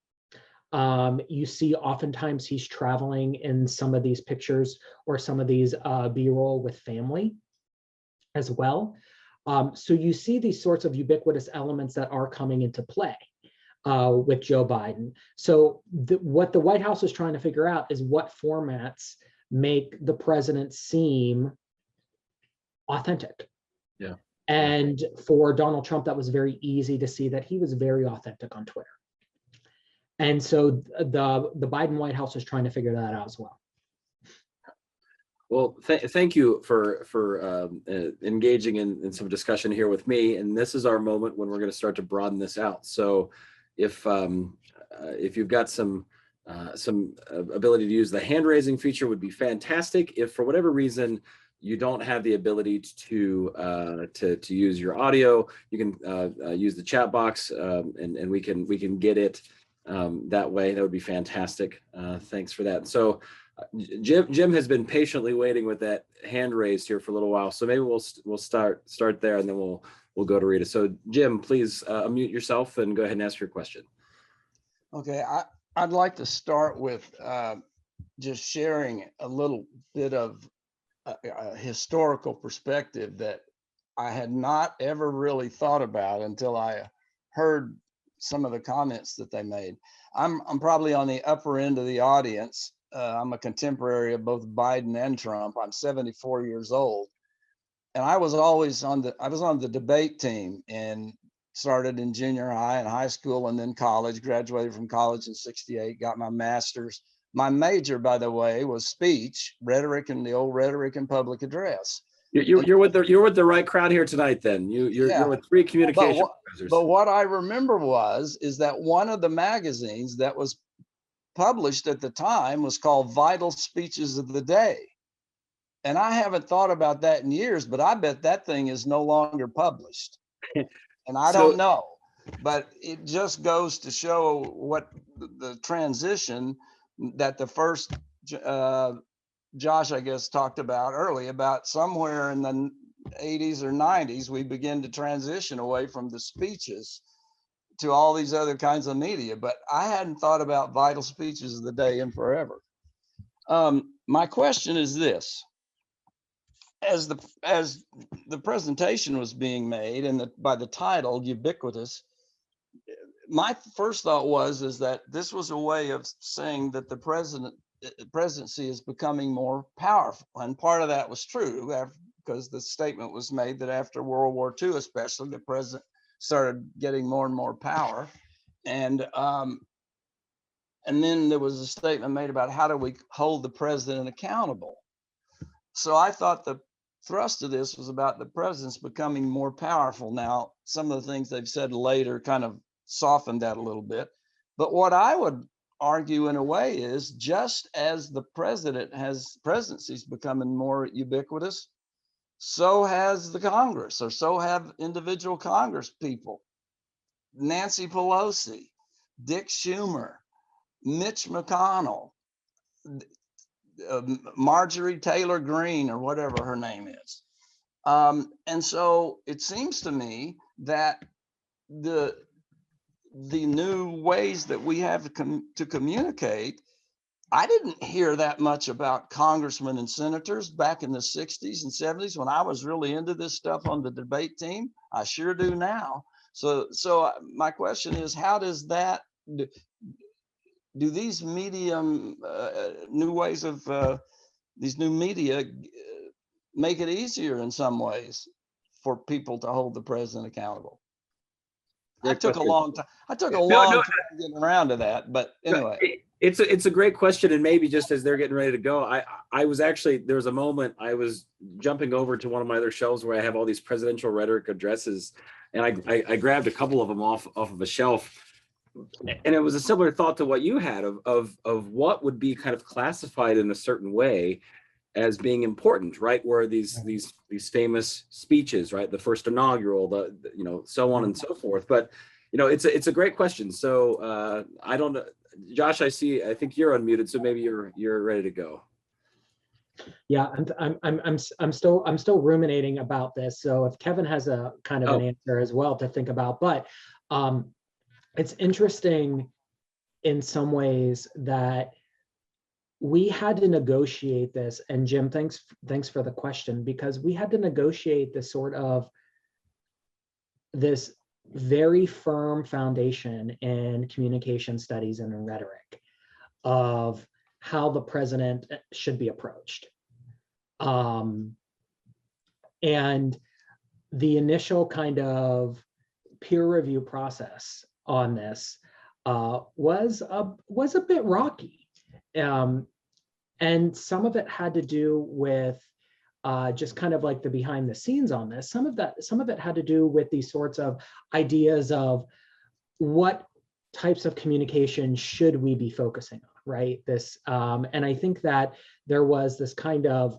You see oftentimes he's traveling in some of these pictures or some of these B-roll with family as well. So you see these sorts of ubiquitous elements that are coming into play with Joe Biden. So what the White House is trying to figure out is what formats make the president seem authentic. Yeah. And for Donald Trump, that was very easy to see that he was very authentic on Twitter. And so the Biden White House is trying to figure that out as well. Well, thank you for engaging in some discussion here with me. And this is our moment when we're going to start to broaden this out. So if you've got some ability to use the hand raising feature, would be fantastic. If for whatever reason you don't have the ability to use your audio, you can use the chat box, and we can get it that way. That would be fantastic. Thanks for that. So Jim has been patiently waiting with that hand raised here for a little while. So maybe we'll start there, and then we'll go to Rita. So Jim, please unmute yourself and go ahead and ask your question. Okay, I'd like to start with just sharing a little bit of a historical perspective that I had not ever really thought about until I heard some of the comments that they made. I'm probably on the upper end of the audience. I'm a contemporary of both Biden and Trump. I'm 74 years old. and I was always on the debate team, and started in junior high and high school and then college, graduated from college in 68, got my master's. My major, by the way, was speech, rhetoric, and the old rhetoric and public address. You're with the right crowd here tonight. Then you're with three communication professors. But what I remember is that one of the magazines that was published at the time was called Vital Speeches of the Day. And I haven't thought about that in years, but I bet that thing is no longer published. And I don't know, but it just goes to show what the transition that the first Josh, I guess, talked about early, about somewhere in the 80s or 90s, we begin to transition away from the speeches to all these other kinds of media. But I hadn't thought about Vital Speeches of the Day in forever. My question is this. As the presentation was being made, and by the title Ubiquitous, my first thought is that this was a way of saying that the presidency is becoming more powerful, and part of that was true because the statement was made that after World War II, especially, the president started getting more and more power, and then there was a statement made about how do we hold the president accountable. So I thought the thrust of this was about the president's becoming more powerful. Now, some of the things they've said later kind of softened that a little bit. But what I would argue in a way is, just as the presidency is becoming more ubiquitous, so has the Congress, or so have individual Congress people. Nancy Pelosi, Dick Schumer, Mitch McConnell, Marjorie Taylor Greene, or whatever her name is. And so it seems to me that the new ways that we have to communicate, I didn't hear that much about congressmen and senators back in the 60s and 70s when I was really into this stuff on the debate team. I sure do now. So my question is, how does that, do these new ways of these new media make it easier in some ways for people to hold the president accountable? I took a long time getting around to that, but anyway. It's a great question, and maybe just as they're getting ready to go, I was actually, there was a moment I was jumping over to one of my other shelves where I have all these presidential rhetoric addresses, and I grabbed a couple of them off of a shelf. And it was a similar thought to what you had of what would be kind of classified in a certain way as being important, right? Where these famous speeches, right? The first inaugural, so on and so forth. But it's a great question. So I don't know, Josh. I think you're unmuted, so maybe you're ready to go. Yeah, I'm still ruminating about this. So if Kevin has a kind of an answer as well to think about, but it's interesting in some ways that we had to negotiate this, and Jim, thanks for the question, because we had to negotiate this very firm foundation in communication studies and in rhetoric of how the president should be approached. And the initial kind of peer review process on this was a bit rocky, and some of it had to do with just kind of like the behind the scenes on this. Some of it had to do with these sorts of ideas of what types of communication should we be focusing on, right? And I think that there was this kind of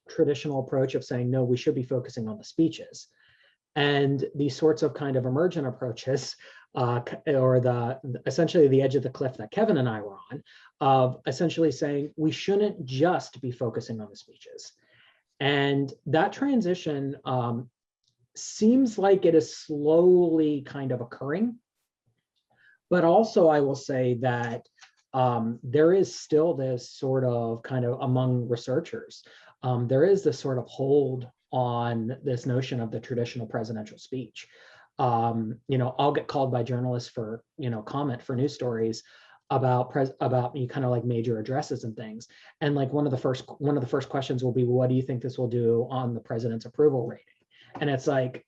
traditional approach of saying, no, we should be focusing on the speeches. And these sorts of kind of emergent approaches, or essentially the edge of the cliff that Kevin and I were on, of essentially saying we shouldn't just be focusing on the speeches. And that transition seems like it is slowly kind of occurring. But also I will say that there is still this sort of kind of among researchers, there is this sort of hold on this notion of the traditional presidential speech. I'll get called by journalists for, comment for news stories about you kind of like major addresses and things. And like one of the first questions will be, what do you think this will do on the president's approval rating? And it's like,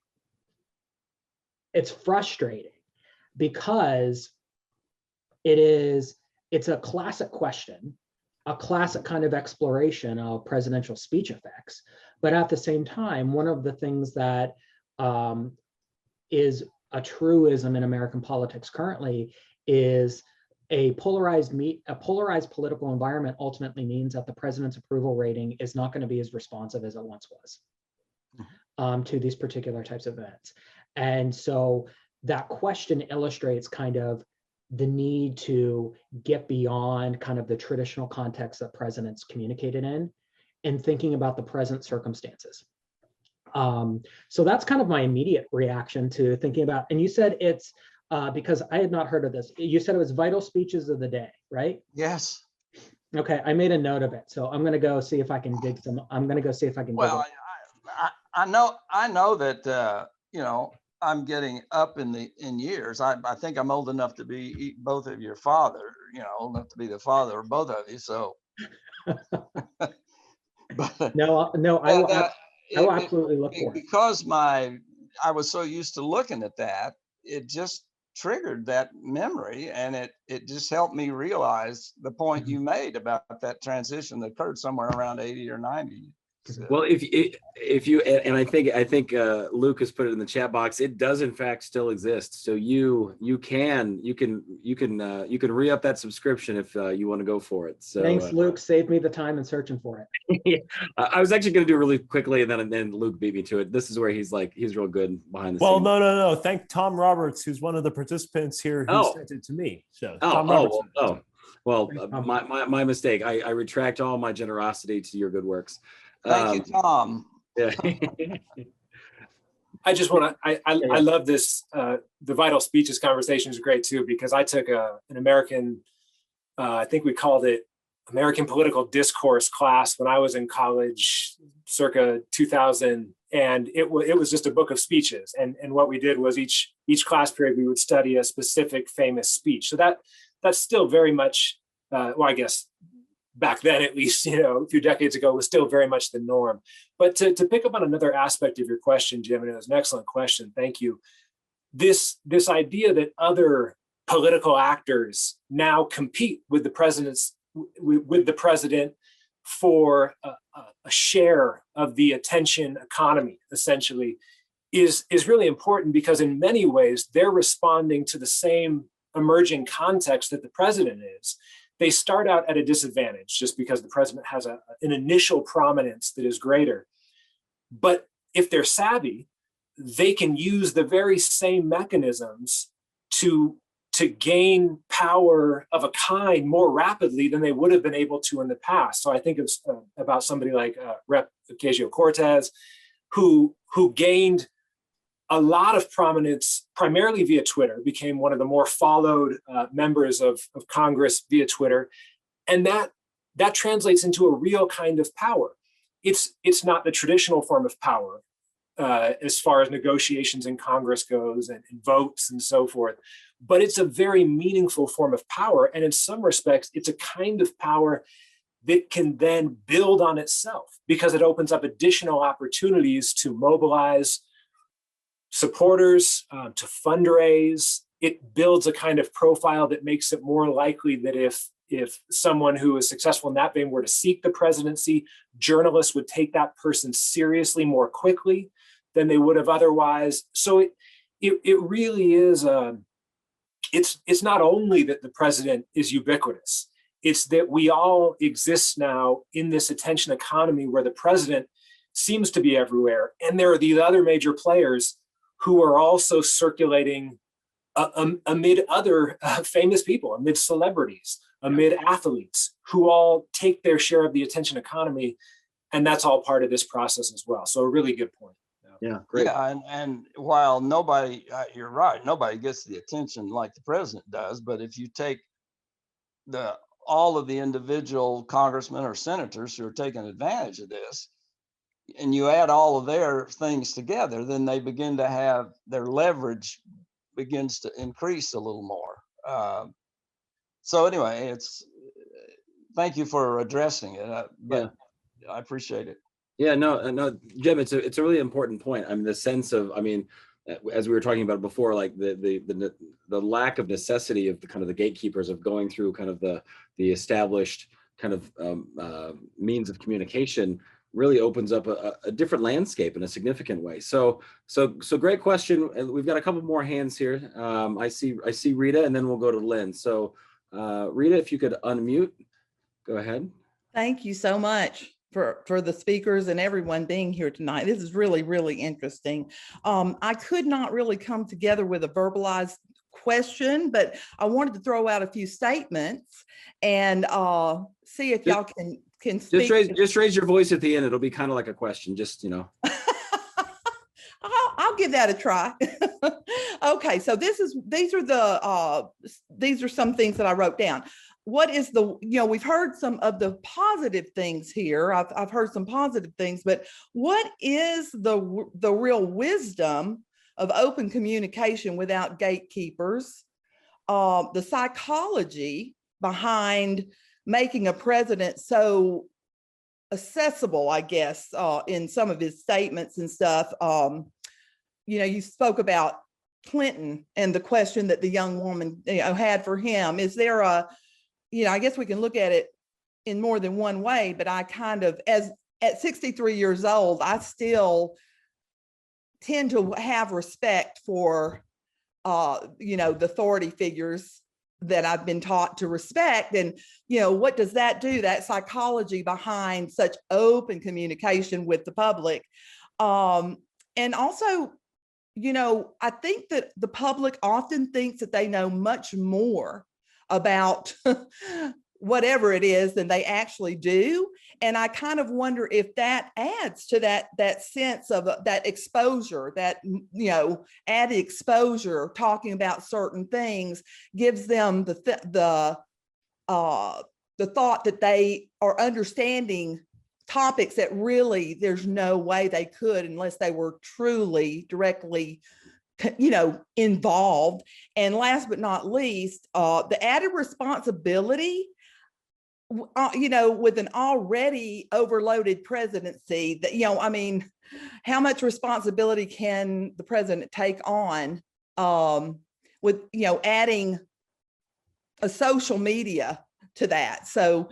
it's frustrating because it's a classic question, a classic kind of exploration of presidential speech effects. But at the same time, one of the things that is a truism in American politics currently is a polarized political environment ultimately means that the president's approval rating is not going to be as responsive as it once was to these particular types of events. And so that question illustrates kind of the need to get beyond kind of the traditional context that presidents communicated in and thinking about the present circumstances. So that's kind of my immediate reaction to thinking about, and you said it's, because I had not heard of this, you said it was vital speeches of the day, right? Yes. Okay, I made a note of it. So I'm gonna go see if I can dig some, I'm gonna go see if I can dig Well, it. I know that, you know, I'm getting up in years. I think I'm old enough to be both of your father, you know, old enough to be the father of both of you. So, but No, I will absolutely look for it. Because I was so used to looking at that, it just triggered that memory, and it just helped me realize the point you made about that transition that occurred somewhere around 80 or 90. Well, if you and I think Luke has put it in the chat box. It does in fact still exist. So you can re-up that subscription if you want to go for it. So thanks, Luke. Saved me the time in searching for it. I was actually going to do it really quickly, and then Luke beat me to it. This is where he's real good behind the scenes. Well, no. Thank Tom Roberts, who's one of the participants here, who sent it to me. So Tom Roberts. Well, my mistake. I retract all my generosity to your good works. Thank you, Tom. Yeah. I just want to, I love this, the vital speeches conversation is great too, because I took an American, I think we called it American Political Discourse class when I was in college, circa 2000. And it was just a book of speeches. And what we did was each class period, we would study a specific famous speech. So that's still very much, well, I guess, back then, at least, you know, a few decades ago, was still very much the norm. But to pick up on another aspect of your question, Jim, and it was an excellent question, thank you. This idea that other political actors now compete with the president for a share of the attention economy, essentially, is really important, because in many ways they're responding to the same emerging context that the president is. They start out at a disadvantage just because the president has an initial prominence that is greater. But if they're savvy, they can use the very same mechanisms to gain power of a kind more rapidly than they would have been able to in the past. So I think it's about somebody like Rep. Ocasio-Cortez, who gained a lot of prominence primarily via Twitter, became one of the more followed members of Congress via Twitter. And that translates into a real kind of power. It's not the traditional form of power as far as negotiations in Congress goes and votes and so forth, but it's a very meaningful form of power. And in some respects, it's a kind of power that can then build on itself, because it opens up additional opportunities to mobilize supporters, to fundraise. It builds a kind of profile that makes it more likely that if someone who is successful in that vein were to seek the presidency, journalists would take that person seriously more quickly than they would have otherwise. So it really is, it's not only that the president is ubiquitous, it's that we all exist now in this attention economy where the president seems to be everywhere. And there are these other major players who are also circulating amid other famous people, amid celebrities, amid athletes, who all take their share of the attention economy. And that's all part of this process as well. So a really good point. Yeah, great. Yeah, and while nobody, you're right, nobody gets the attention like the president does, but if you take all of the individual congressmen or senators who are taking advantage of this, and you add all of their things together, then they begin to have their leverage begins to increase a little more. So anyway, thank you for addressing it, but yeah. I appreciate it. Yeah, no, Jim, it's a really important point. I mean, the sense of, I mean, as we were talking about before, like the lack of necessity of the kind of the gatekeepers of going through kind of the established kind of means of communication really opens up a different landscape in a significant way. So great question. We've got a couple more hands here. I see Rita, and then we'll go to Lynn. So Rita, if you could unmute, go ahead. Thank you so much for the speakers and everyone being here tonight. This is really, really interesting. I could not really come together with a verbalized question, but I wanted to throw out a few statements and see if y'all can speak. Just raise your voice at the end. It'll be kind of like a question, just, you know. I'll give that a try. Okay, so these are some things that I wrote down. What is we've heard some of the positive things here. I've heard some positive things, but what is the real wisdom of open communication without gatekeepers? The psychology behind making a president so accessible, I guess, in some of his statements and stuff. You spoke about Clinton and the question that the young woman had for him. Is there I guess we can look at it in more than one way, but I kind of, at 63 years old, I still tend to have respect for, the authority figures that I've been taught to respect. And, what does that do? That psychology behind such open communication with the public. And also, I think that the public often thinks that they know much more about whatever it is than they actually do. And I kind of wonder if that adds to that sense of that exposure, that, added exposure, talking about certain things gives them the thought that they are understanding topics that really there's no way they could unless they were truly directly involved. And last but not least, the added responsibility, with an already overloaded presidency, that, how much responsibility can the president take on with, adding a social media to that? So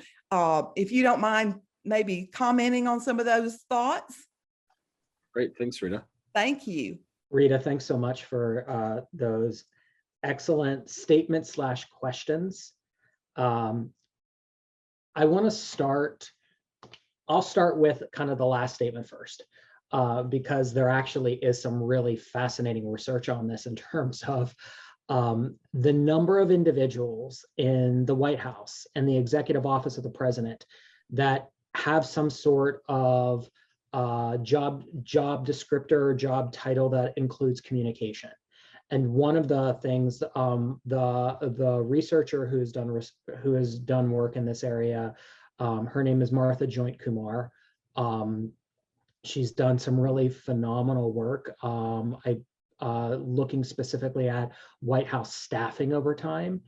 if you don't mind maybe commenting on some of those thoughts. Great, thanks, Rita. Thank you. Rita, thanks so much for those excellent statements / questions. I want to start, I'll start with kind of the last statement first, because there actually is some really fascinating research on this in terms of the number of individuals in the White House and the executive office of the president that have some sort of job descriptor, job title that includes communication. And one of the things, the researcher who has done work in this area, her name is Martha Joint Kumar. She's done some really phenomenal work. Looking specifically at White House staffing over time.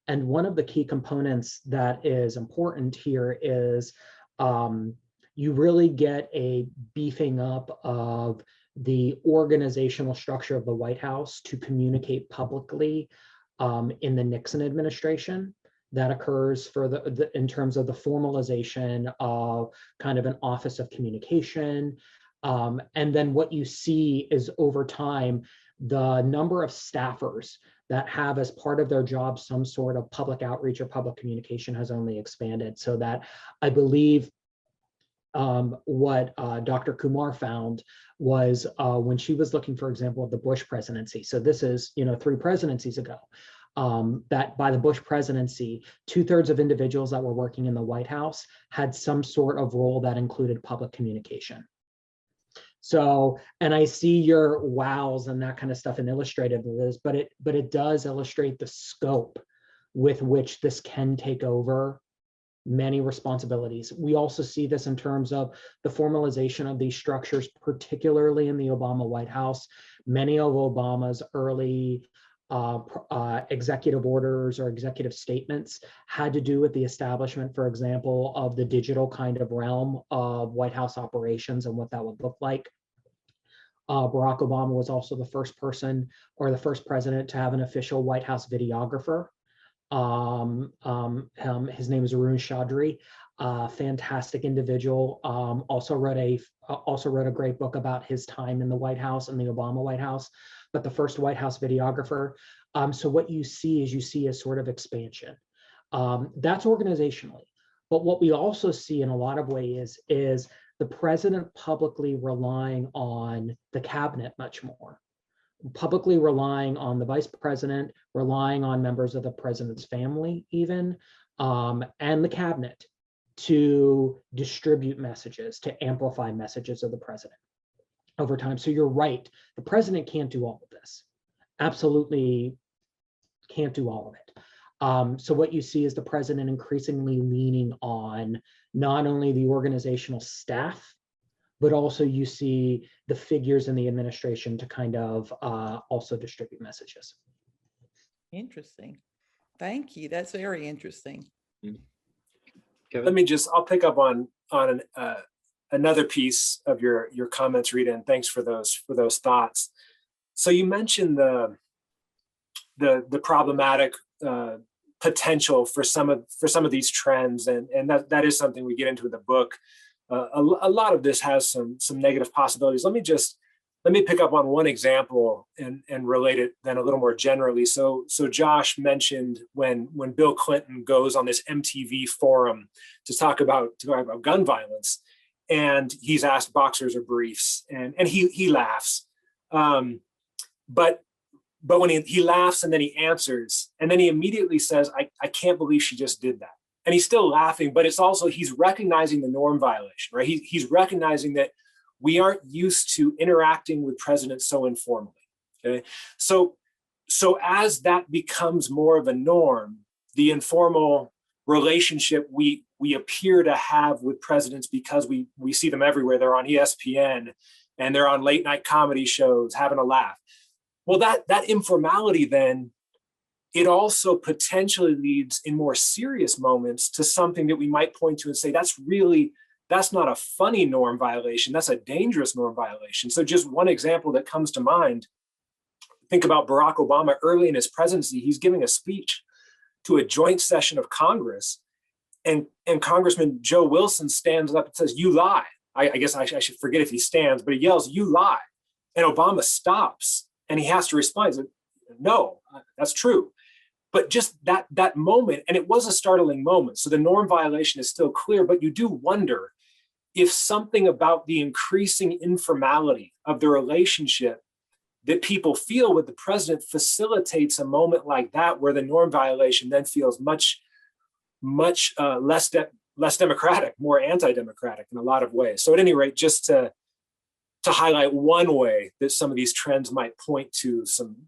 And one of the key components that is important here is you really get a beefing up of the organizational structure of the White House to communicate publicly in the Nixon administration. That occurs for in terms of the formalization of kind of an office of communication. And then what you see is over time, the number of staffers that have as part of their job some sort of public outreach or public communication has only expanded. So that I believe what Dr. Kumar found was when she was looking, for example, at the Bush presidency. So this is 3 presidencies ago. That by the Bush presidency, 2/3 of individuals that were working in the White House had some sort of role that included public communication. So, and I see your wows and that kind of stuff in illustrative of this, but it does illustrate the scope with which this can take over many responsibilities. We also see this in terms of the formalization of these structures, particularly in the Obama White House. Many of Obama's early executive orders or executive statements had to do with the establishment, for example, of the digital kind of realm of White House operations and what that would look like. Barack Obama was also the first person or the first president to have an official White House videographer. His name is Arun Chaudhry, fantastic individual. Also wrote a great book about his time in the White House and the Obama White House, but the first White House videographer. So what you see a sort of expansion. That's organizationally. But what we also see in a lot of ways is the president publicly relying on the cabinet much more, publicly relying on the vice president, relying on members of the president's family even, and the cabinet to distribute messages, to amplify messages of the president over time. So you're right, the president can't do all of this. Absolutely can't do all of it. So what you see is the president increasingly leaning on not only the organizational staff, but also you see the figures in the administration to kind of also distribute messages. Interesting. Thank you. That's very interesting. Kevin? I'll pick up on another piece of your comments, Rita, and thanks for those thoughts. So you mentioned the problematic potential for some of these trends, and that is something we get into in the book. A lot of this has some negative possibilities. Let me pick up on one example and relate it then a little more generally. So Josh mentioned when Bill Clinton goes on this MTV forum to talk about gun violence, and he's asked boxers or briefs, and he laughs. But when he laughs and then he answers, and then he immediately says, I can't believe she just did that. And he's still laughing, but it's also, he's recognizing the norm violation, right? He's recognizing that we aren't used to interacting with presidents so informally, okay? So as that becomes more of a norm, the informal relationship we appear to have with presidents, because we see them everywhere. They're on ESPN and they're on late night comedy shows having a laugh. Well, that informality then, it also potentially leads in more serious moments to something that we might point to and say, that's not a funny norm violation, that's a dangerous norm violation. So just one example that comes to mind, think about Barack Obama early in his presidency. He's giving a speech to a joint session of Congress, and Congressman Joe Wilson stands up and says, "You lie." I guess I should forget if he stands, but he yells, "You lie." And Obama stops and he has to respond. He said, "No, that's true." But just that moment, and it was a startling moment. So the norm violation is still clear, but you do wonder if something about the increasing informality of the relationship that people feel with the president facilitates a moment like that, where the norm violation then feels much less democratic, more anti-democratic in a lot of ways. So at any rate, just to highlight one way that some of these trends might point to some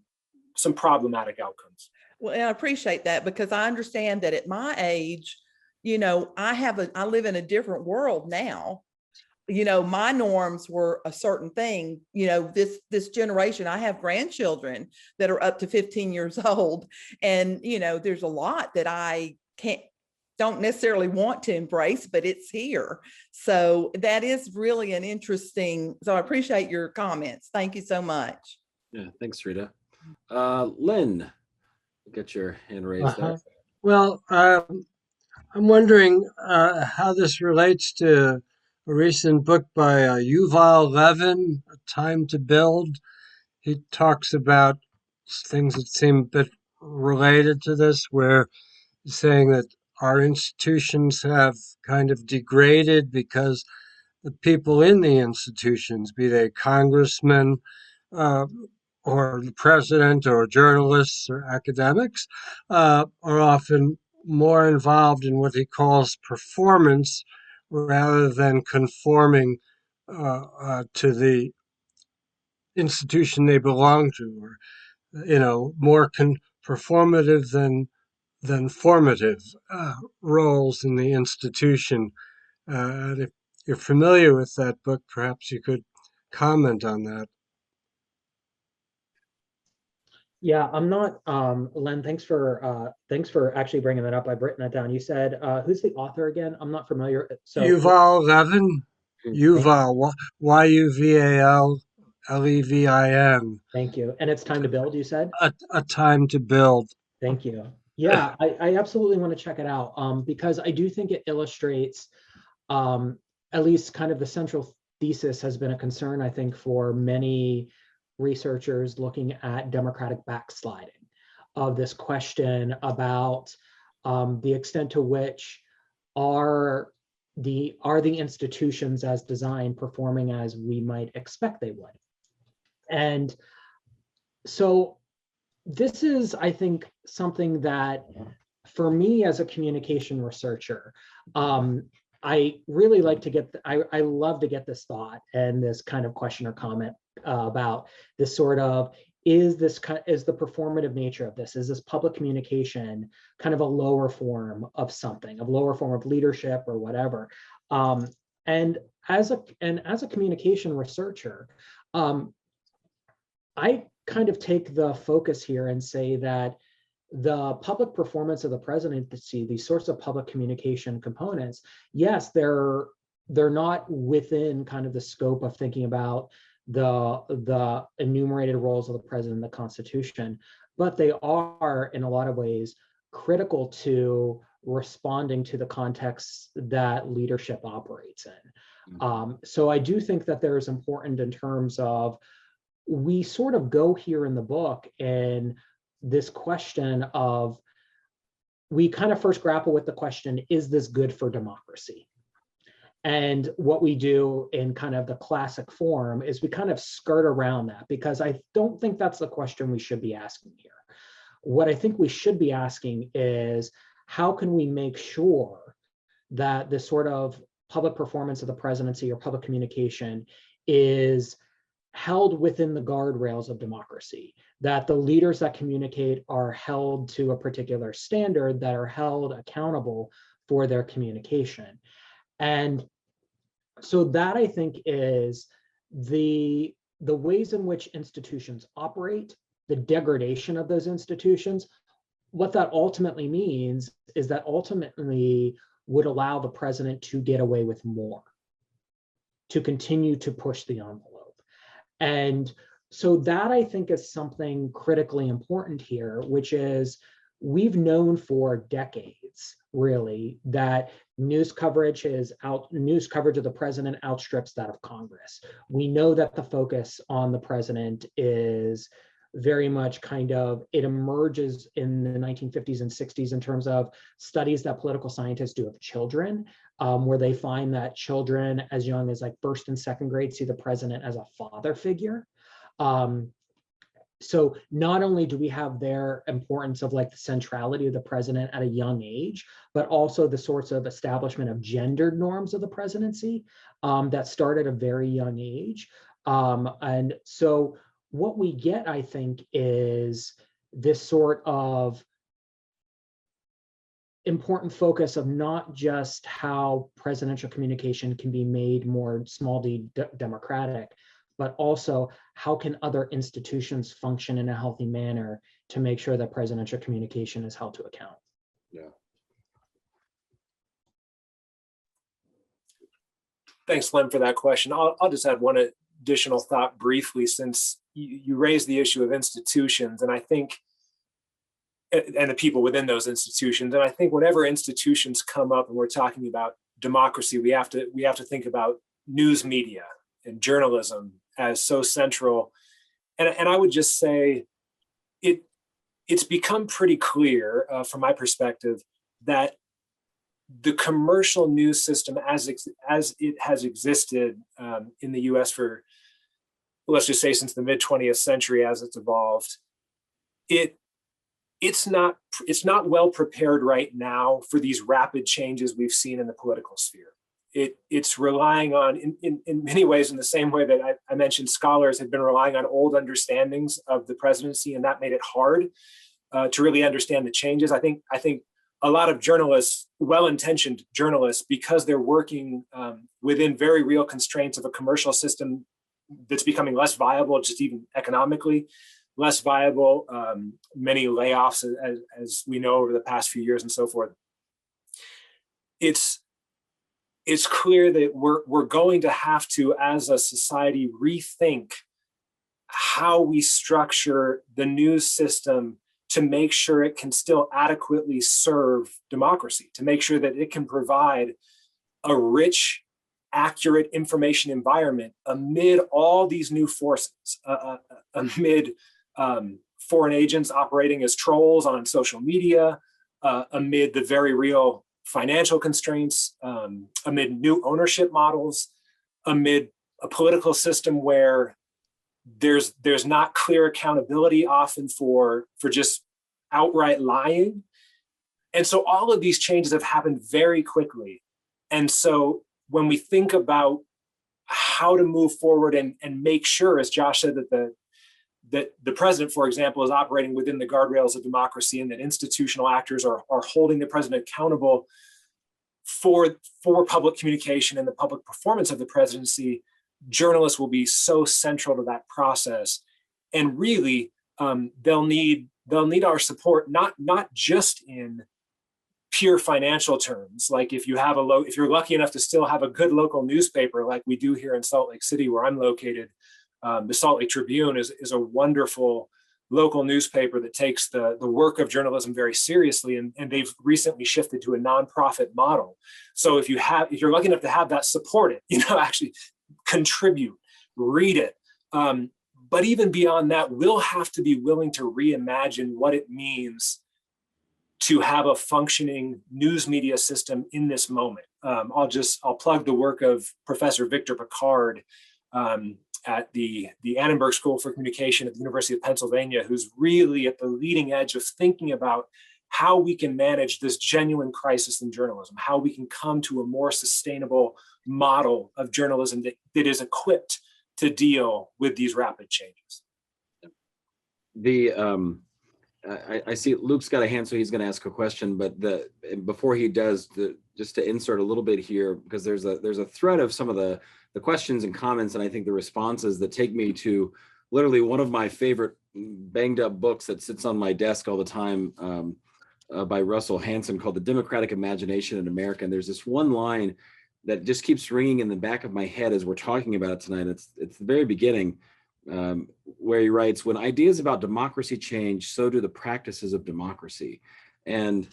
problematic outcomes. Well, and I appreciate that, because I understand that at my age, I live in a different world now. My norms were a certain thing. This generation, I have grandchildren that are up to 15 years old. And, there's a lot that I don't necessarily want to embrace, but it's here. So that is really an interesting, so I appreciate your comments. Thank you so much. Yeah, thanks, Rita. Lynn, get your hand raised there. Well, I'm wondering how this relates to a recent book by Yuval Levin, A Time to Build. He talks about things that seem a bit related to this, where he's saying that our institutions have kind of degraded because the people in the institutions, be they congressmen, or the president, or journalists, or academics, are often more involved in what he calls performance rather than conforming to the institution they belong to, or more performative than formative roles in the institution. And if you're familiar with that book, perhaps you could comment on that. Yeah, I'm not, Len, thanks for actually bringing that up. I've written that down. You said, who's the author again? I'm not familiar. So Yuval Levin, thank you. Yuval, Yuval Levin, Thank you. And it's time to build, you said? a time to build. Thank you. Yeah, I absolutely want to check it out because I do think it illustrates at least kind of the central thesis has been a concern, I think, for many researchers looking at democratic backsliding of this question about the extent to which are the institutions as designed performing as we might expect they would. And so this is, I think, something that for me as a communication researcher, I really like to get, I love to get this thought and this kind of question or comment about this sort of, is the performative nature of this, is this public communication kind of a lower form of something, a lower form of leadership or whatever? And as a communication researcher, I kind of take the focus here and say that the public performance of the presidency, these sorts of public communication components, yes, they're not within kind of the scope of thinking about the enumerated roles of the president in the Constitution, but they are in a lot of ways critical to responding to the context that leadership operates in. So I do think that there is important in terms of, we sort of go here in the book in this question of, we kind of first grapple with the question, is this good for democracy? And what we do in kind of the classic form is we kind of skirt around that, because I don't think that's the question we should be asking here. What I think we should be asking is, how can we make sure that this sort of public performance of the presidency or public communication is held within the guardrails of democracy, that the leaders that communicate are held to a particular standard, that are held accountable for their communication. And so that, I think, is the ways in which institutions operate, the degradation of those institutions. What that ultimately means is that ultimately would allow the president to get away with more, to continue to push the envelope. And so that, I think, is something critically important here, which is, we've known for decades, really, that news coverage of the president outstrips that of Congress. We know that the focus on the president is very much kind of, it emerges in the 1950s and 60s in terms of studies that political scientists do of children, where they find that children as young as like first and second grade see the president as a father figure. So not only do we have their importance of like the centrality of the president at a young age, but also the sorts of establishment of gendered norms of the presidency that start at a very young age. And so what we get, I think, is this sort of important focus of not just how presidential communication can be made more small d democratic, but also how can other institutions function in a healthy manner to make sure that presidential communication is held to account. Yeah. Thanks, Len, for that question. I'll just add one additional thought briefly, since you raised the issue of institutions, and I think, and the people within those institutions. And I think whenever institutions come up and we're talking about democracy, we have to think about news media and journalism as so central. And I would just say it's become pretty clear from my perspective that the commercial news system as it has existed in the US for, let's just say, since the mid 20th century, as it's evolved, it's not well prepared right now for these rapid changes we've seen in the political sphere. It's relying on, in many ways, in the same way that I mentioned, scholars have been relying on old understandings of the presidency, and that made it hard to really understand the changes. I think a lot of journalists, well-intentioned journalists, because they're working within very real constraints of a commercial system that's becoming less viable, just even economically, less viable, many layoffs as we know over the past few years and so forth. It's clear that we're going to have to, as a society, rethink how we structure the news system to make sure it can still adequately serve democracy, to make sure that it can provide a rich, accurate information environment amid all these new forces, amid foreign agents operating as trolls on social media, amid the very real financial constraints, amid new ownership models, amid a political system where there's not clear accountability often for just outright lying. And so all of these changes have happened very quickly. And so when we think about how to move forward and make sure, as Josh said, that the president, for example, is operating within the guardrails of democracy, and that institutional actors are holding the president accountable for public communication and the public performance of the presidency, journalists will be so central to that process. And really, they'll need our support, not just in pure financial terms. Like if you're lucky enough to still have a good local newspaper like we do here in Salt Lake City, where I'm located, the Salt Lake Tribune is a wonderful local newspaper that takes the work of journalism very seriously, and they've recently shifted to a nonprofit model. So if you're lucky enough to have that, support it, actually contribute, read it. But even beyond that, we'll have to be willing to reimagine what it means to have a functioning news media system in this moment. I'll plug the work of Professor Victor Picard at the Annenberg School for Communication at the University of Pennsylvania, who's really at the leading edge of thinking about how we can manage this genuine crisis in journalism, how we can come to a more sustainable model of journalism that is equipped to deal with these rapid changes. I see Luke's got a hand, so he's going to ask a question. But before he does, just to insert a little bit here, because there's a thread of some of the questions and comments, and I think the responses that take me to literally one of my favorite banged up books that sits on my desk all the time, by Russell Hanson, called The Democratic Imagination in America. And there's this one line that just keeps ringing in the back of my head as we're talking about it tonight. It's the very beginning, where he writes, "When ideas about democracy change, so do the practices of democracy." And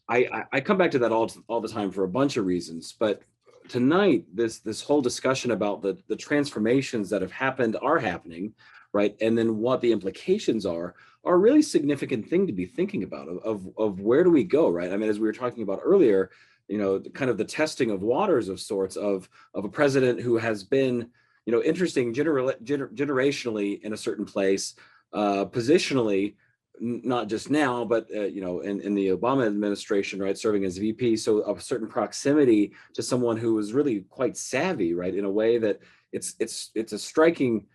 I come back to that all the time for a bunch of reasons. But tonight, this whole discussion about the transformations that are happening, right? And then what the implications are a really significant thing to be thinking about of where do we go, right? I mean, as we were talking about earlier, kind of the testing of waters of sorts of a president who has been, interesting generationally in a certain place, positionally, not just now, but in the Obama administration, right, serving as VP, so a certain proximity to someone who was really quite savvy, right, in a way that it's a striking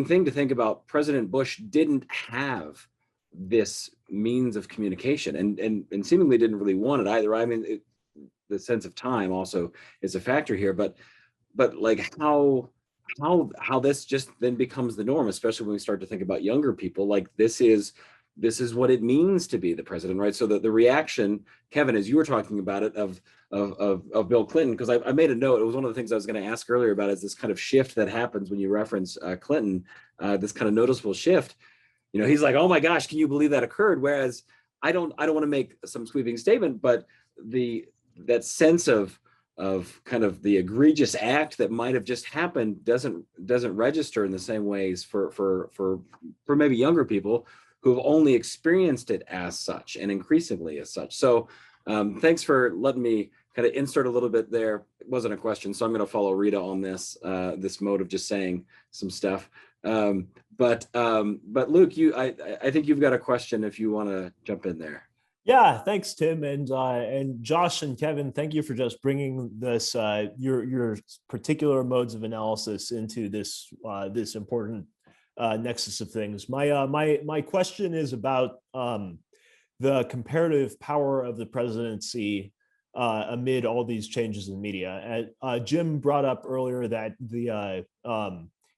thing to think about. President Bush didn't have this means of communication, and seemingly didn't really want it either. I mean, the sense of time also is a factor here, but like how this just then becomes the norm, especially when we start to think about younger people. Like this is what it means to be the president, right? So the reaction, Kevin, as you were talking about it, of Bill Clinton, because I made a note. It was one of the things I was going to ask earlier about, is this kind of shift that happens when you reference Clinton, this kind of noticeable shift. He's like, "Oh my gosh, can you believe that occurred?" Whereas I don't want to make some sweeping statement, but that sense of kind of the egregious act that might have just happened doesn't register in the same ways for maybe younger people who've only experienced it as such, and increasingly as such. So thanks for letting me kind of insert a little bit there. It wasn't a question, so I'm going to follow Rita on this mode of just saying some stuff. But Luke, I think you've got a question if you want to jump in there. Yeah, thanks, Tim, and Josh and Kevin. Thank you for just bringing this your particular modes of analysis into this important nexus of things. My question is about the comparative power of the presidency amid all these changes in media. Jim brought up earlier that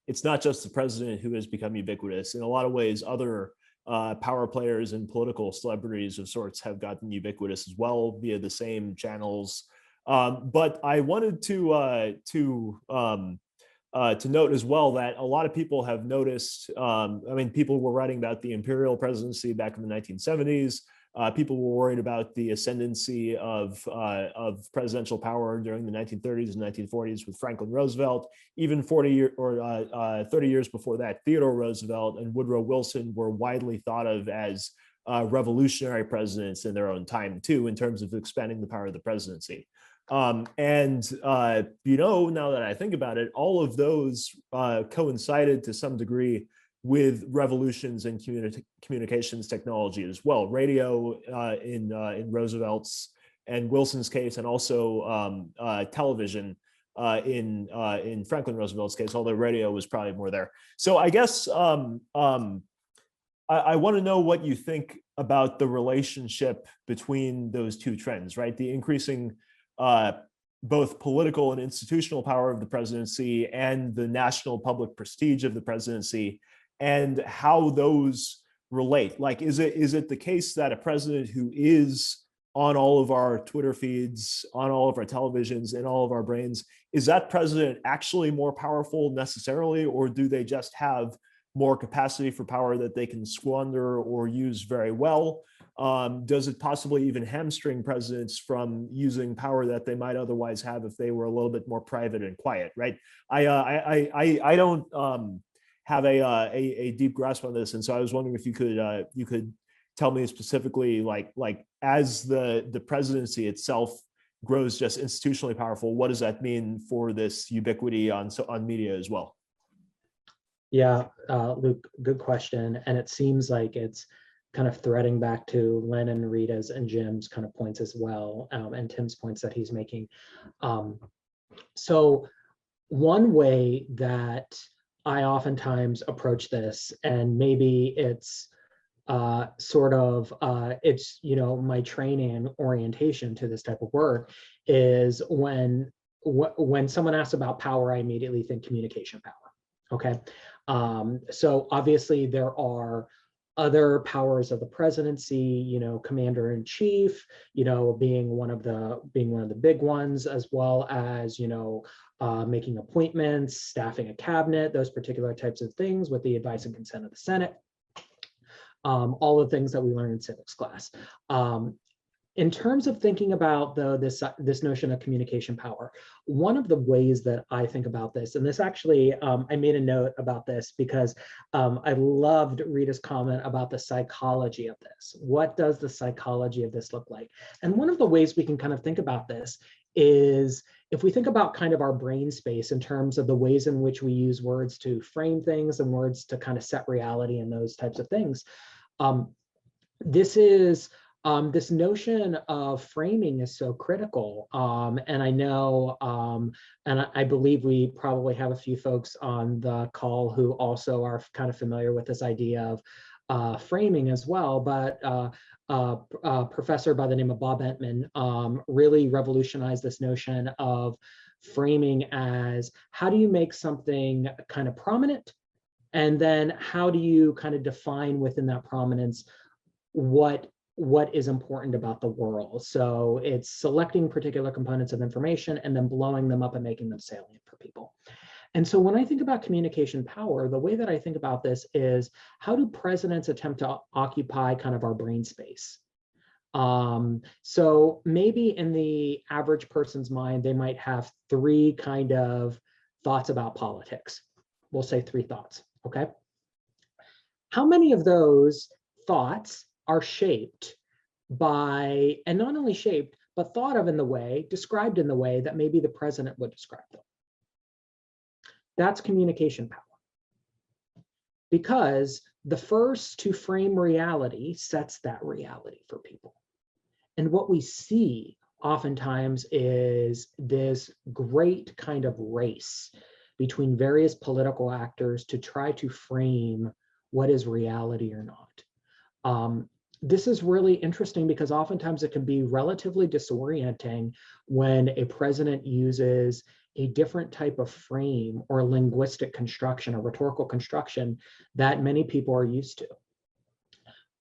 it's not just the president who has become ubiquitous. In a lot of ways, other power players and political celebrities of sorts have gotten ubiquitous as well via the same channels. But I wanted to note as well that a lot of people have noticed, I mean, people were writing about the Imperial Presidency back in the 1970s. People were worried about the ascendancy of presidential power during the 1930s and 1940s with Franklin Roosevelt. Even 30 years before that, Theodore Roosevelt and Woodrow Wilson were widely thought of as revolutionary presidents in their own time too, in terms of expanding the power of the presidency. Now that I think about it, all of those coincided to some degree with revolutions in communications technology as well. Radio in Roosevelt's and Wilson's case, and also television in Franklin Roosevelt's case, although radio was probably more there. So I guess I want to know what you think about the relationship between those two trends, right? The increasing both political and institutional power of the presidency and the national public prestige of the presidency, and how those relate. Like, is it the case that a president who is on all of our Twitter feeds, on all of our televisions, in all of our brains, is that president actually more powerful necessarily, or do they just have more capacity for power that they can squander or use very well? Does it possibly even hamstring presidents from using power that they might otherwise have if they were a little bit more private and quiet, right? I don't have a deep grasp on this, and so I was wondering if you could tell me specifically, like as the presidency itself grows just institutionally powerful, what does that mean for this ubiquity on media as well? Yeah, Luke, good question. And it seems like it's kind of threading back to Lennon, Rita's, and Jim's kind of points as well, and Tim's points that he's making. So one way that I oftentimes approach this, and maybe it's it's, my training and orientation to this type of work, is when someone asks about power, I immediately think communication power. Okay. So obviously there are other powers of the presidency, commander in chief, being one of the big ones, as well as, making appointments, staffing a cabinet, those particular types of things with the advice and consent of the Senate. All the things that we learn in civics class. In terms of thinking about this notion of communication power, one of the ways that I think about this, and this actually, I made a note about this because I loved Rita's comment about the psychology of this. What does the psychology of this look like? And one of the ways we can kind of think about this is if we think about kind of our brain space in terms of the ways in which we use words to frame things and words to kind of set reality and those types of things. This notion of framing is so critical. And I know, and I believe we probably have a few folks on the call who also are kind of familiar with this idea of framing as well. But a professor by the name of Bob Entman really revolutionized this notion of framing as, how do you make something kind of prominent? And then how do you kind of define within that prominence what is important about the world? So it's selecting particular components of information and then blowing them up and making them salient for people. And so when I think about communication power, the way that I think about this is, how do presidents attempt to occupy kind of our brain space? So maybe in the average person's mind, they might have three kind of thoughts about politics. We'll say three thoughts, okay? How many of those thoughts are shaped by, and not only shaped, but thought of in the way, described in the way that maybe the president would describe them? That's communication power. Because the first to frame reality sets that reality for people. And what we see oftentimes is this great kind of race between various political actors to try to frame what is reality or not. This is really interesting because oftentimes it can be relatively disorienting when a president uses a different type of frame or linguistic construction or rhetorical construction that many people are used to.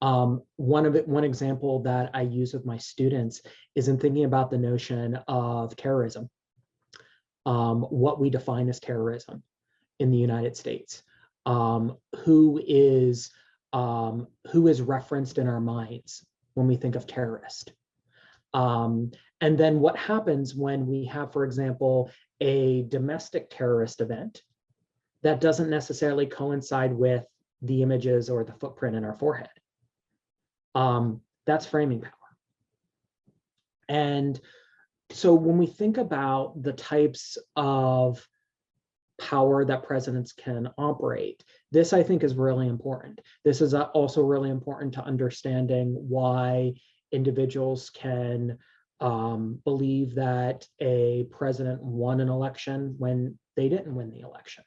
One example that I use with my students is in thinking about the notion of terrorism, what we define as terrorism in the United States, who is referenced in our minds when we think of terrorist. And then what happens when we have, for example, a domestic terrorist event that doesn't necessarily coincide with the images or the footprint in our forehead. That's framing power. And so when we think about the types of power that presidents can operate, this I think is really important. This is also really important to understanding why individuals can believe that a president won an election when they didn't win the election.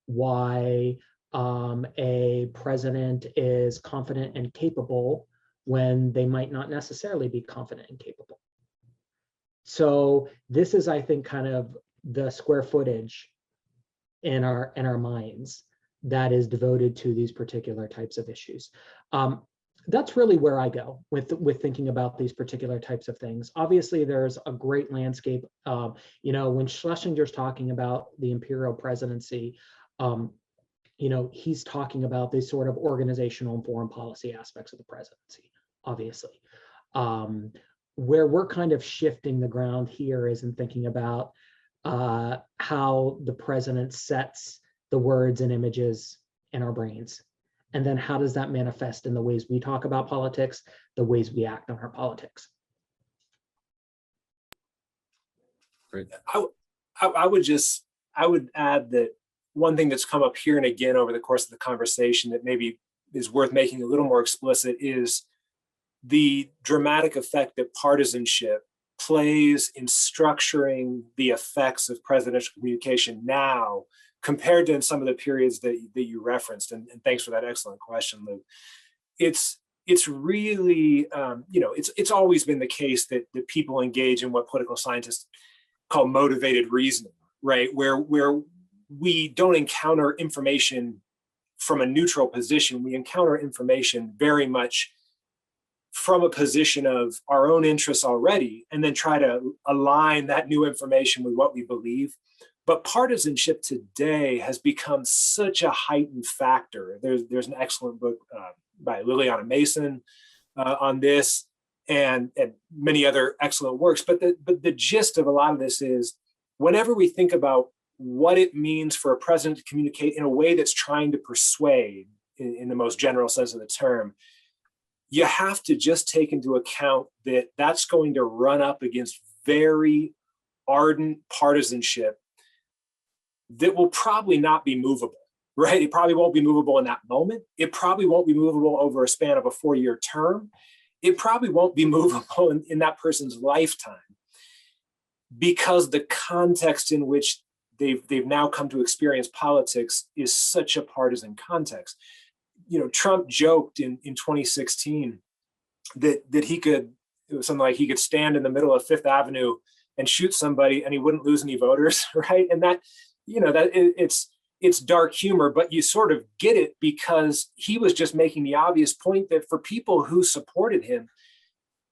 Why a president is confident and capable when they might not necessarily be confident and capable. So this is, I think, kind of the square footage in our minds that is devoted to these particular types of issues. That's really where I go with thinking about these particular types of things. Obviously, there's a great landscape. When Schlesinger's talking about the Imperial Presidency, he's talking about these sort of organizational and foreign policy aspects of the presidency, obviously. Where we're kind of shifting the ground here is in thinking about how the president sets the words and images in our brains. And then how does that manifest in the ways we talk about politics, the ways we act on our politics? Great. I would add that one thing that's come up here and again over the course of the conversation that maybe is worth making a little more explicit is the dramatic effect that partisanship plays in structuring the effects of presidential communication now compared to in some of the periods that you referenced. And thanks for that excellent question, Luke. It's really, it's always been the case that people engage in what political scientists call motivated reasoning, right? Where we don't encounter information from a neutral position. We encounter information very much from a position of our own interests already, and then try to align that new information with what we believe. But partisanship today has become such a heightened factor. There's an excellent book by Liliana Mason on this, and many other excellent works. But the gist of a lot of this is, whenever we think about what it means for a president to communicate in a way that's trying to persuade, in the most general sense of the term, you have to just take into account that that's going to run up against very ardent partisanship that will probably not be movable, right? It probably won't be movable in that moment. It probably won't be movable over a span of a 4-year term. It probably won't be movable in that person's lifetime, because the context in which they've now come to experience politics is such a partisan context. Trump joked in 2016 that he could, it was something like he could stand in the middle of Fifth Avenue and shoot somebody and he wouldn't lose any voters, right? And that, it's dark humor, but you sort of get it because he was just making the obvious point that for people who supported him,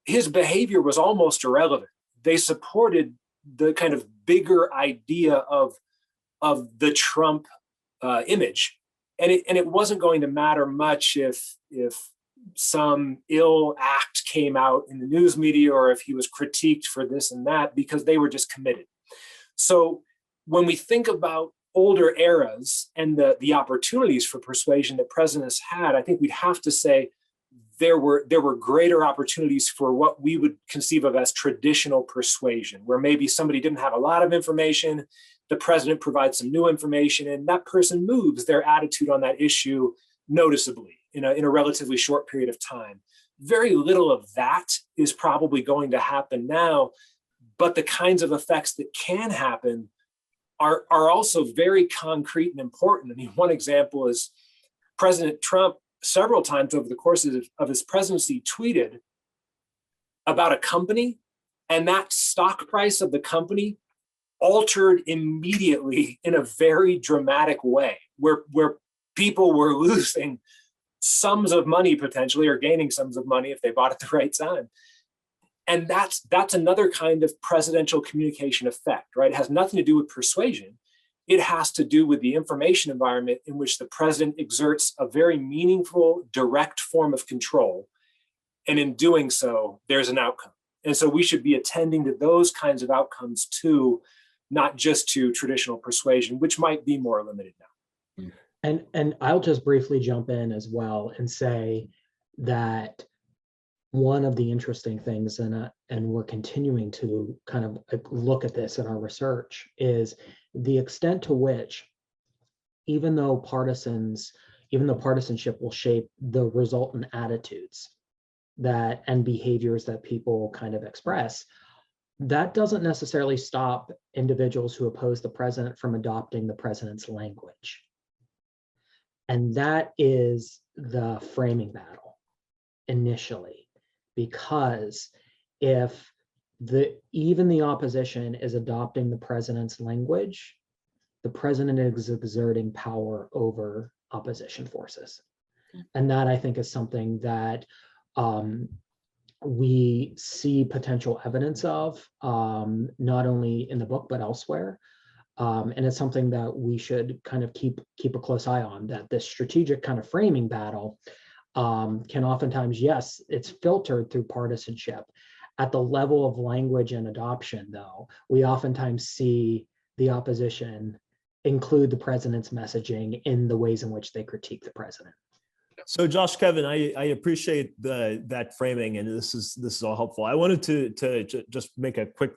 his behavior was almost irrelevant. They supported the kind of bigger idea of the Trump image. And it wasn't going to matter much if some ill act came out in the news media or if he was critiqued for this and that, because they were just committed. So when we think about older eras and the opportunities for persuasion that presidents had, I think we'd have to say there were greater opportunities for what we would conceive of as traditional persuasion, where maybe somebody didn't have a lot of information, the president provides some new information, and that person moves their attitude on that issue noticeably in a relatively short period of time. Very little of that is probably going to happen now, but the kinds of effects that can happen are also very concrete and important. I mean, one example is President Trump several times over the course of his presidency tweeted about a company, and that stock price of the company altered immediately in a very dramatic way, where people were losing sums of money potentially, or gaining sums of money if they bought at the right time. And that's another kind of presidential communication effect, right? It has nothing to do with persuasion. It has to do with the information environment in which the president exerts a very meaningful, direct form of control. And in doing so, there's an outcome. And so we should be attending to those kinds of outcomes too, not just to traditional persuasion, which might be more limited now. And I'll just briefly jump in as well and say that one of the interesting things, and we're continuing to kind of look at this in our research, is the extent to which, even though partisanship will shape the resultant attitudes and behaviors that people kind of express, that doesn't necessarily stop individuals who oppose the president from adopting the president's language. And that is the framing battle initially, because if even the opposition is adopting the president's language, the president is exerting power over opposition forces. And that, I think, is something that we see potential evidence of, not only in the book, but elsewhere. And it's something that we should kind of keep a close eye on, that this strategic kind of framing battle can oftentimes, yes, it's filtered through partisanship. At the level of language and adoption, though, we oftentimes see the opposition include the president's messaging in the ways in which they critique the president. So Josh, Kevin, I appreciate that framing, and this is all helpful. I wanted to just make a quick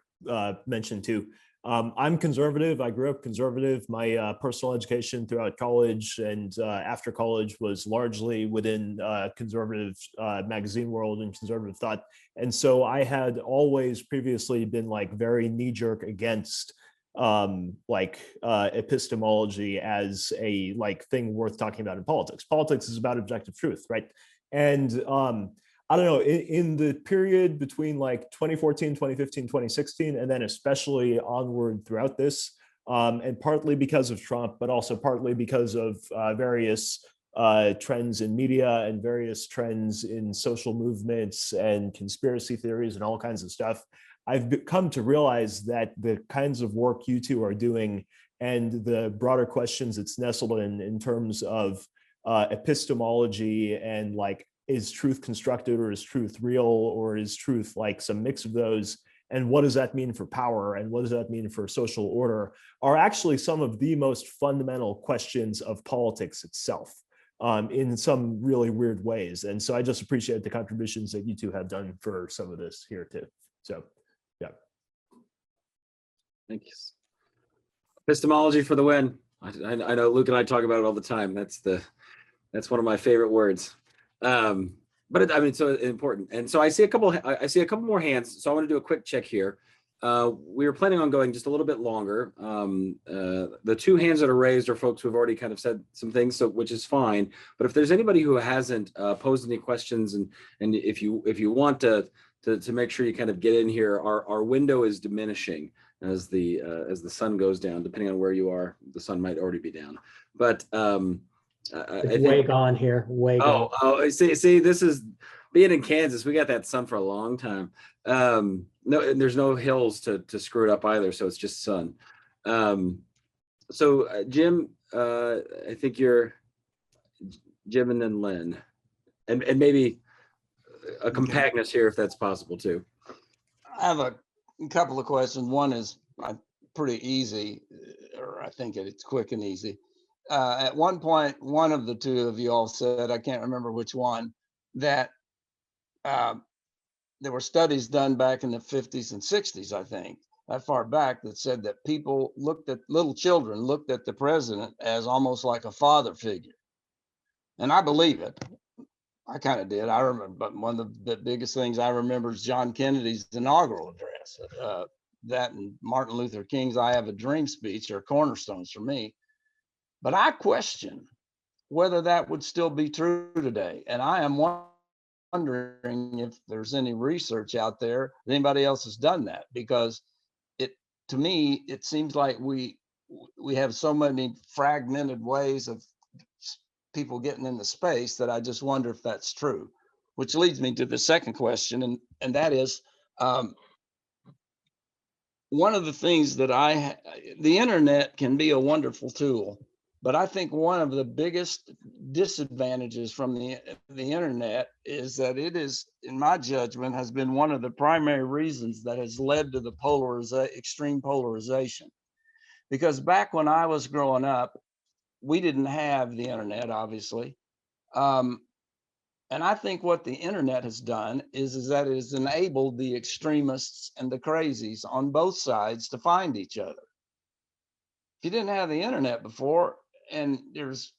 mention too. I'm conservative. I grew up conservative. My personal education throughout college and after college was largely within conservative magazine world and conservative thought. And so I had always previously been like very knee-jerk against epistemology as a thing worth talking about in politics. Politics is about objective truth, right? And I don't know, in the period between 2014, 2015, 2016, and then especially onward throughout this, and partly because of Trump, but also partly because of various trends in media and various trends in social movements and conspiracy theories and all kinds of stuff, I've come to realize that the kinds of work you two are doing and the broader questions it's nestled in terms of epistemology and is truth constructed, or is truth real, or is truth some mix of those, and what does that mean for power, and what does that mean for social order, are actually some of the most fundamental questions of politics itself, in some really weird ways. And so I just appreciate the contributions that you two have done for some of this here too. So yeah. Thank you. Epistemology for the win. I know Luke and I talk about it all the time. That's one of my favorite words. But it's so important. And so I see a couple more hands. So I want to do a quick check here. We were planning on going just a little bit longer. The two hands that are raised are folks who have already kind of said some things, which is fine. But if there's anybody who hasn't posed any questions, and if you want to make sure you kind of get in here, our window is diminishing as the sun goes down. Depending on where you are, the sun might already be down. But it's way gone here. Way gone. Oh, see, this is being in Kansas. We got that sun for a long time. No, and there's no hills to screw it up either, so it's just sun. So Jim, I think you're Jim, and then Lynn, and maybe a compactness here if that's possible too. I have a couple of questions. One is pretty easy, or I think it's quick and easy. At one point, one of the two of you all said, I can't remember which one, that there were studies done back in the 50s and 60s, I think, that far back, that said that little children looked at the president as almost like a father figure. And I believe it. I kind of did. I remember, but one of the biggest things I remember is John Kennedy's inaugural address. That and Martin Luther King's I Have a Dream speech are cornerstones for me. But I question whether that would still be true today. And I am wondering if there's any research out there, if anybody else has done that, because to me, it seems like we have so many fragmented ways of people getting into space that I just wonder if that's true. Which leads me to the second question, and that is, one of the things that the internet can be a wonderful tool, but I think one of the biggest disadvantages from the internet is that it is, in my judgment, has been one of the primary reasons that has led to the extreme polarization. Because back when I was growing up, we didn't have the internet, obviously. And I think what the internet has done is that it has enabled the extremists and the crazies on both sides to find each other. If you didn't have the internet before, and there's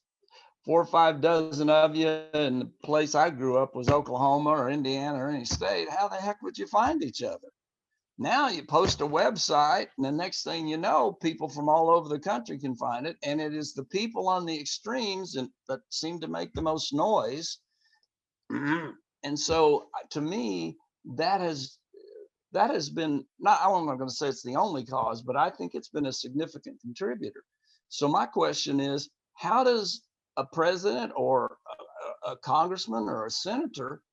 4 or 5 dozen of you, and the place I grew up was Oklahoma or Indiana or any state, how the heck would you find each other? Now you post a website, and the next thing you know, people from all over the country can find it. And it is the people on the extremes that seem to make the most noise. And so to me, that has been, I'm not going to say it's the only cause, but I think it's been a significant contributor. So my question is, how does a president or a congressman or a senator,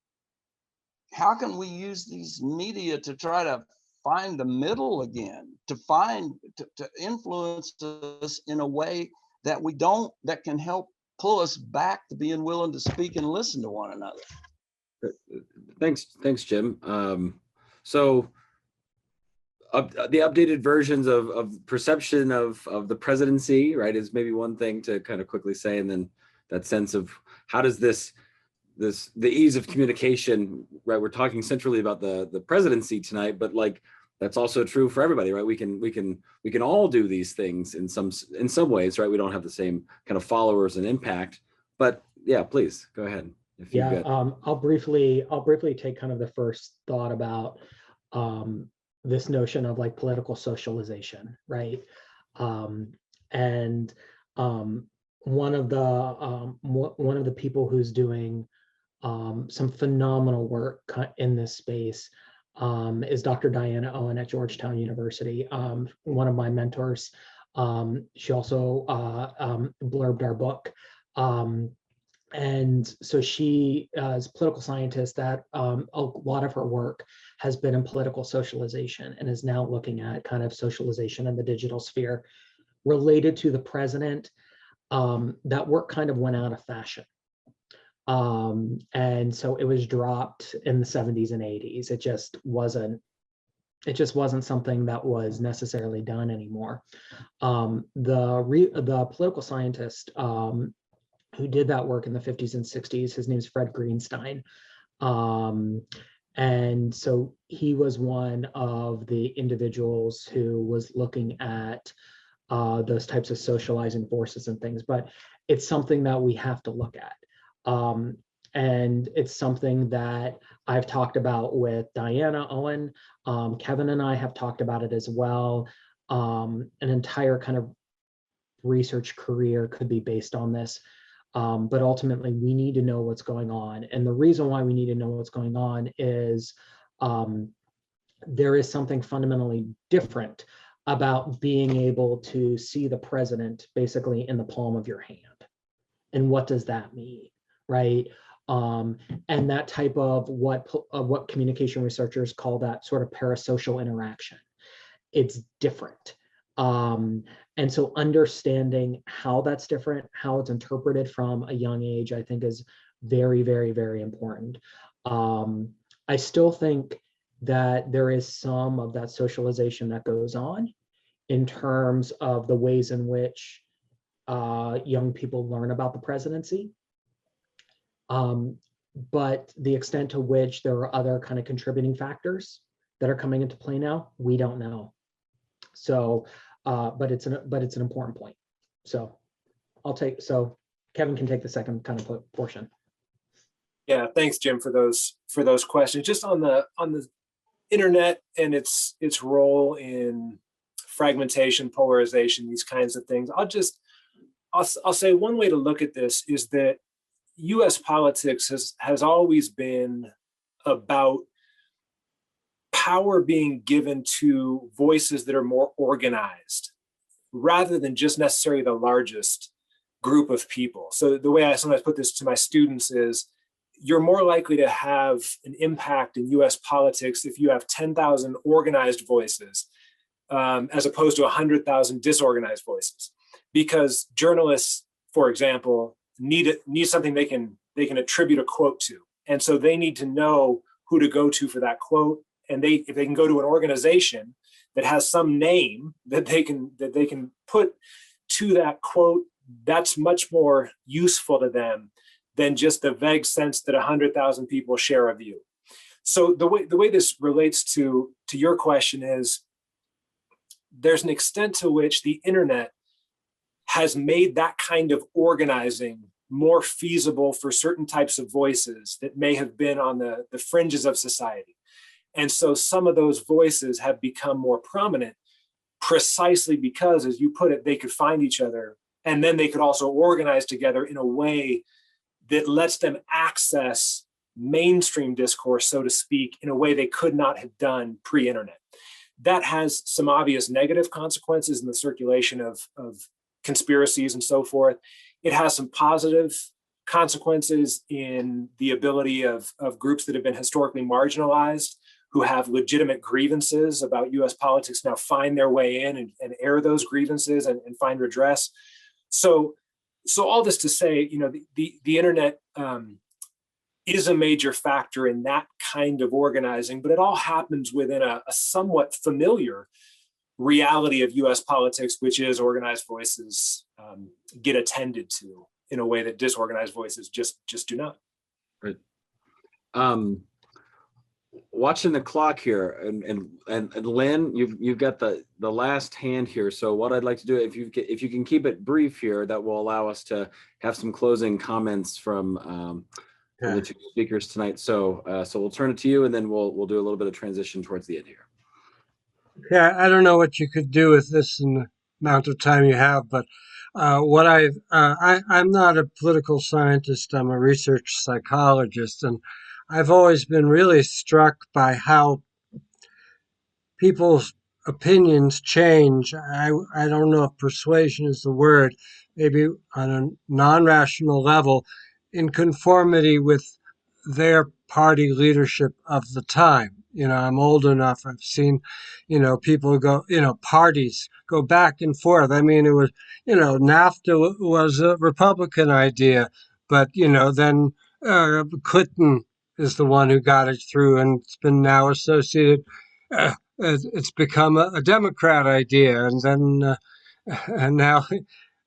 how can we use these media to try to find the middle again, to influence us in a way that that can help pull us back to being willing to speak and listen to one another? Thanks, Jim. So the updated versions of perception of the presidency, right, is maybe one thing to kind of quickly say, and then that sense of how does the ease of communication, right? We're talking centrally about the presidency tonight, but like that's also true for everybody, right? We can all do these things in some ways, right? We don't have the same kind of followers and impact, but yeah, please go ahead. I'll briefly take kind of the first thought about this notion of like political socialization, right? And one of the people who's doing some phenomenal work in this space is Dr. Diana Owen at Georgetown University, one of my mentors. She also blurbed our book. And so she is a political scientist that a lot of her work has been in political socialization and is now looking at kind of socialization in the digital sphere related to the president. That work kind of went out of fashion. And so it was dropped in the 70s and 80s. It just wasn't something that was necessarily done anymore. The political scientist who did that work in the 50s and 60s, his name is Fred Greenstein. And so he was one of the individuals who was looking at those types of socializing forces and things, but it's something that we have to look at. And it's something that I've talked about with Diana Owen. Kevin and I have talked about it as well. An entire kind of research career could be based on this. But ultimately, we need to know what's going on. And the reason why we need to know what's going on is there is something fundamentally different about being able to see the president basically in the palm of your hand. And what does that mean, right? And that type of what communication researchers call that sort of parasocial interaction. It's different. And so understanding how that's different, how it's interpreted from a young age, I think is very, very, very important. I still think that there is some of that socialization that goes on in terms of the ways in which young people learn about the presidency. But the extent to which there are other kind of contributing factors that are coming into play now, we don't know. So, but it's an important point. So Kevin can take the second kind of portion. Yeah, thanks, Jim, for those questions. Just on the internet and its role in fragmentation, polarization, these kinds of things. I'll say one way to look at this is that U.S. politics has always been about power being given to voices that are more organized rather than just necessarily the largest group of people. So the way I sometimes put this to my students is, you're more likely to have an impact in US politics if you have 10,000 organized voices as opposed to 100,000 disorganized voices. Because journalists, for example, need something they can attribute a quote to. And so they need to know who to go to for that quote. And if they can go to an organization that has some name that they can put to that quote, that's much more useful to them than just the vague sense that 100,000 people share a view. So the way this relates to your question is, there's an extent to which the internet has made that kind of organizing more feasible for certain types of voices that may have been on the fringes of society. And so some of those voices have become more prominent precisely because, as you put it, they could find each other, and then they could also organize together in a way that lets them access mainstream discourse, so to speak, in a way they could not have done pre-internet. That has some obvious negative consequences in the circulation of conspiracies and so forth. It has some positive consequences in the ability of groups that have been historically marginalized, who have legitimate grievances about US politics, now find their way in and air those grievances and find redress. So all this to say, the internet is a major factor in that kind of organizing, but it all happens within a somewhat familiar reality of US politics, which is organized voices get attended to in a way that disorganized voices just do not. Right. Watching the clock here, and Lynn, you've got the last hand here. So what I'd like to do, if you can keep it brief here, that will allow us to have some closing comments from the two speakers tonight. So we'll turn it to you, and then we'll do a little bit of transition towards the end here. Yeah, I don't know what you could do with this in the amount of time you have, but I'm not a political scientist. I'm a research psychologist, and I've always been really struck by how people's opinions change. I don't know if persuasion is the word, maybe on a non-rational level, in conformity with their party leadership of the time. I'm old enough. I've seen, people go, parties go back and forth. I mean, it was, NAFTA was a Republican idea, but, then Clinton is the one who got it through, and it's been now associated. It's become a Democrat idea, and then, and now,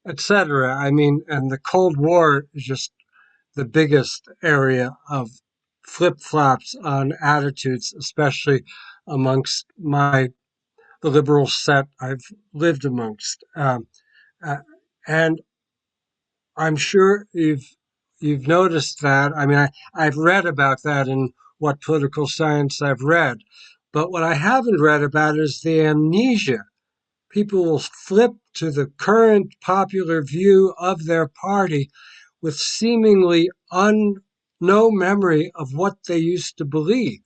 etc. I mean, and the Cold War is just the biggest area of flip-flops on attitudes, especially amongst the liberal set I've lived amongst. And I'm sure you've noticed that. I mean, I've read about that in what political science I've read. But what I haven't read about is the amnesia. People will flip to the current popular view of their party with seemingly no memory of what they used to believe.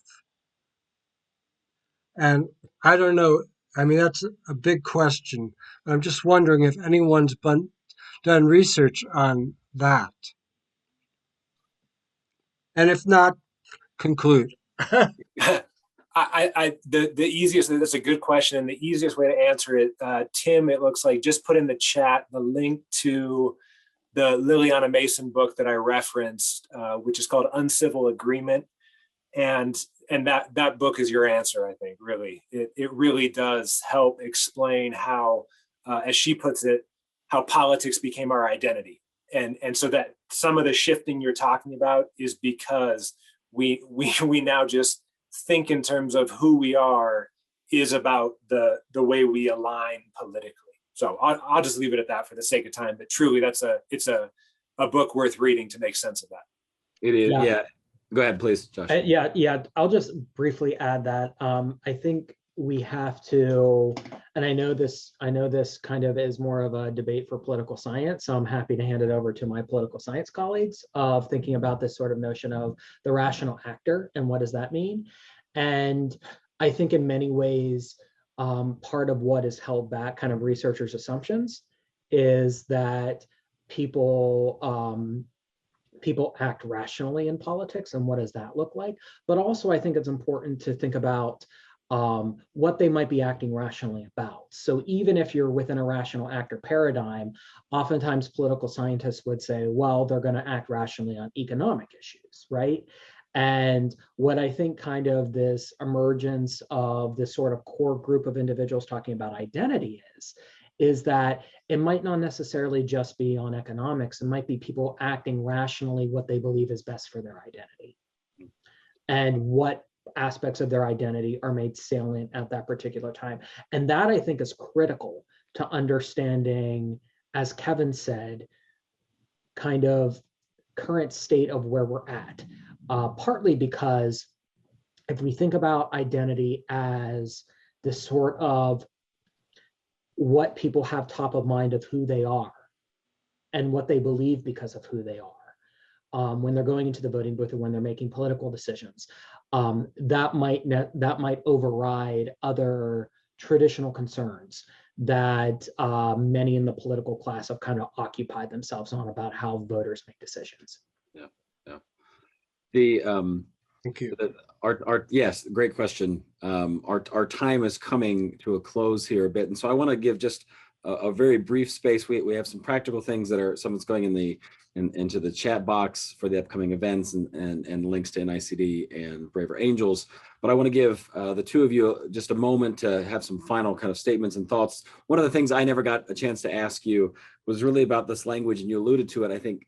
And I don't know, I mean, that's a big question. I'm just wondering if anyone's done research on that. And if not, conclude. The easiest, that's a good question. And the easiest way to answer it, Tim, it looks like, just put in the chat the link to the Liliana Mason book that I referenced, which is called Uncivil Agreement. And that book is your answer, I think, really. It really does help explain how, as she puts it, how politics became our identity. And so that some of the shifting you're talking about is because we now just think in terms of who we are is about the way we align politically. So I'll just leave it at that for the sake of time. But truly, it's a book worth reading to make sense of that. It is, yeah. Go ahead, please, Josh. Yeah. I'll just briefly add that I think we have to, and I know this kind of is more of a debate for political science, so I'm happy to hand it over to my political science colleagues of thinking about this sort of notion of the rational actor and what does that mean. And I think in many ways, part of what is held back, kind of researchers' assumptions, is that people people act rationally in politics, and what does that look like? But also, I think it's important to think about what they might be acting rationally about. So even if you're within a rational actor paradigm, oftentimes political scientists would say, well, they're going to act rationally on economic issues, right? And what I think kind of this emergence of this sort of core group of individuals talking about identity is that it might not necessarily just be on economics. It might be people acting rationally what they believe is best for their identity and what aspects of their identity are made salient at that particular time. And that, I think, is critical to understanding, as Kevin said, kind of current state of where we're at. Partly because if we think about identity as this sort of what people have top of mind of who they are and what they believe because of who they are, when they're going into the voting booth or when they're making political decisions, that might override other traditional concerns that many in the political class have kind of occupied themselves on about how voters make decisions. Yeah. Thank you. Yes, great question. Our time is coming to a close here a bit, and so I want to give just a very brief space. We have some practical things that are something's going into the chat box for the upcoming events and links to NICD and Braver Angels. But I want to give the two of you just a moment to have some final kind of statements and thoughts. One of the things I never got a chance to ask you was really about this language, and you alluded to it, I think,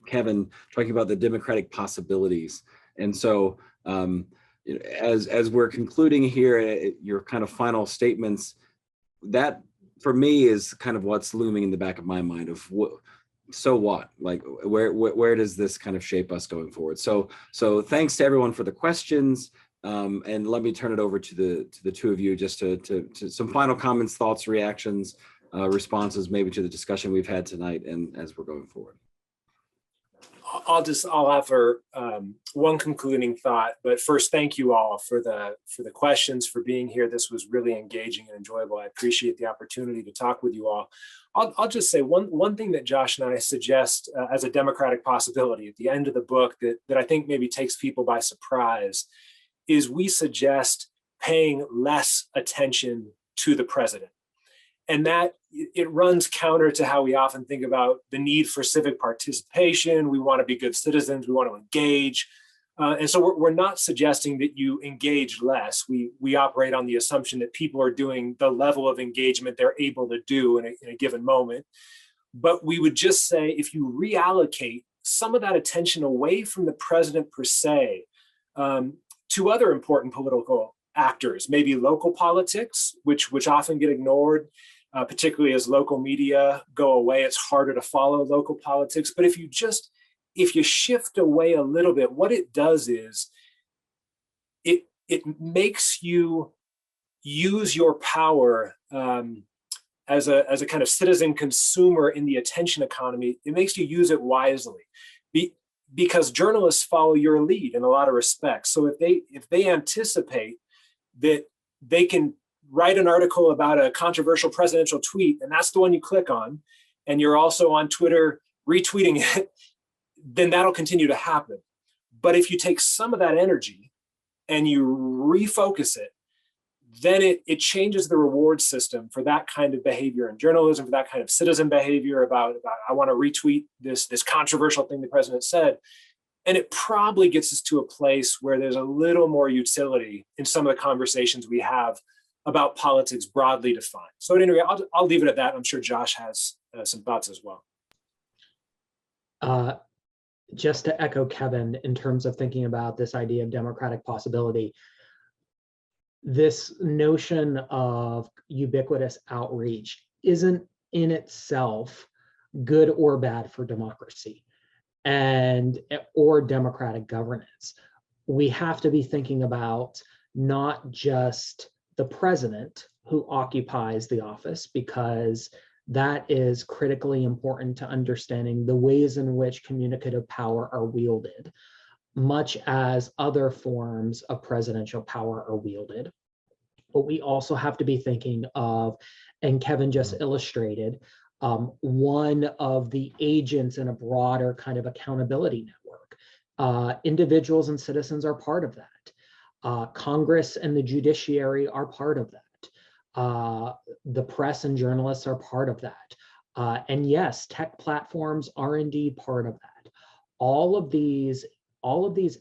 Kevin, talking about the democratic possibilities. And so as we're concluding here, your kind of final statements, that for me is kind of what's looming in the back of my mind of so what, like where does this kind of shape us going forward? So thanks to everyone for the questions, and let me turn it over to the two of you just to some final comments, thoughts, reactions, responses maybe to the discussion we've had tonight and as we're going forward. I'll offer one concluding thought, but first, thank you all for the questions, for being here. This was really engaging and enjoyable. I appreciate the opportunity to talk with you all. I'll just say one thing that Josh and I suggest as a democratic possibility at the end of the book that I think maybe takes people by surprise is we suggest paying less attention to the president. And that it runs counter to how we often think about the need for civic participation. We want to be good citizens. We want to engage. And so we're not suggesting that you engage less. We operate on the assumption that people are doing the level of engagement they're able to do in a given moment. But we would just say, if you reallocate some of that attention away from the president per se to other important political actors, maybe local politics, which often get ignored, particularly as local media go away, it's harder to follow local politics. But if you shift away a little bit, what it does is it makes you use your power as a kind of citizen consumer in the attention economy. It makes you use it wisely, because journalists follow your lead in a lot of respects. So if they anticipate that they can write an article about a controversial presidential tweet, and that's the one you click on, and you're also on Twitter retweeting it, then that'll continue to happen. But if you take some of that energy and you refocus it, then it changes the reward system for that kind of behavior in journalism, for that kind of citizen behavior about I want to retweet this controversial thing the president said. And it probably gets us to a place where there's a little more utility in some of the conversations we have about politics broadly defined. So at any rate, I'll leave it at that. I'm sure Josh has some thoughts as well. Just to echo Kevin, in terms of thinking about this idea of democratic possibility, this notion of ubiquitous outreach isn't in itself good or bad for democracy or democratic governance. We have to be thinking about not just the president who occupies the office, because that is critically important to understanding the ways in which communicative power are wielded, much as other forms of presidential power are wielded. But we also have to be thinking of, and Kevin just illustrated, one of the agents in a broader kind of accountability network. Individuals and citizens are part of that. Congress and the judiciary are part of that. The press and journalists are part of that. And yes, tech platforms are indeed part of that. All of these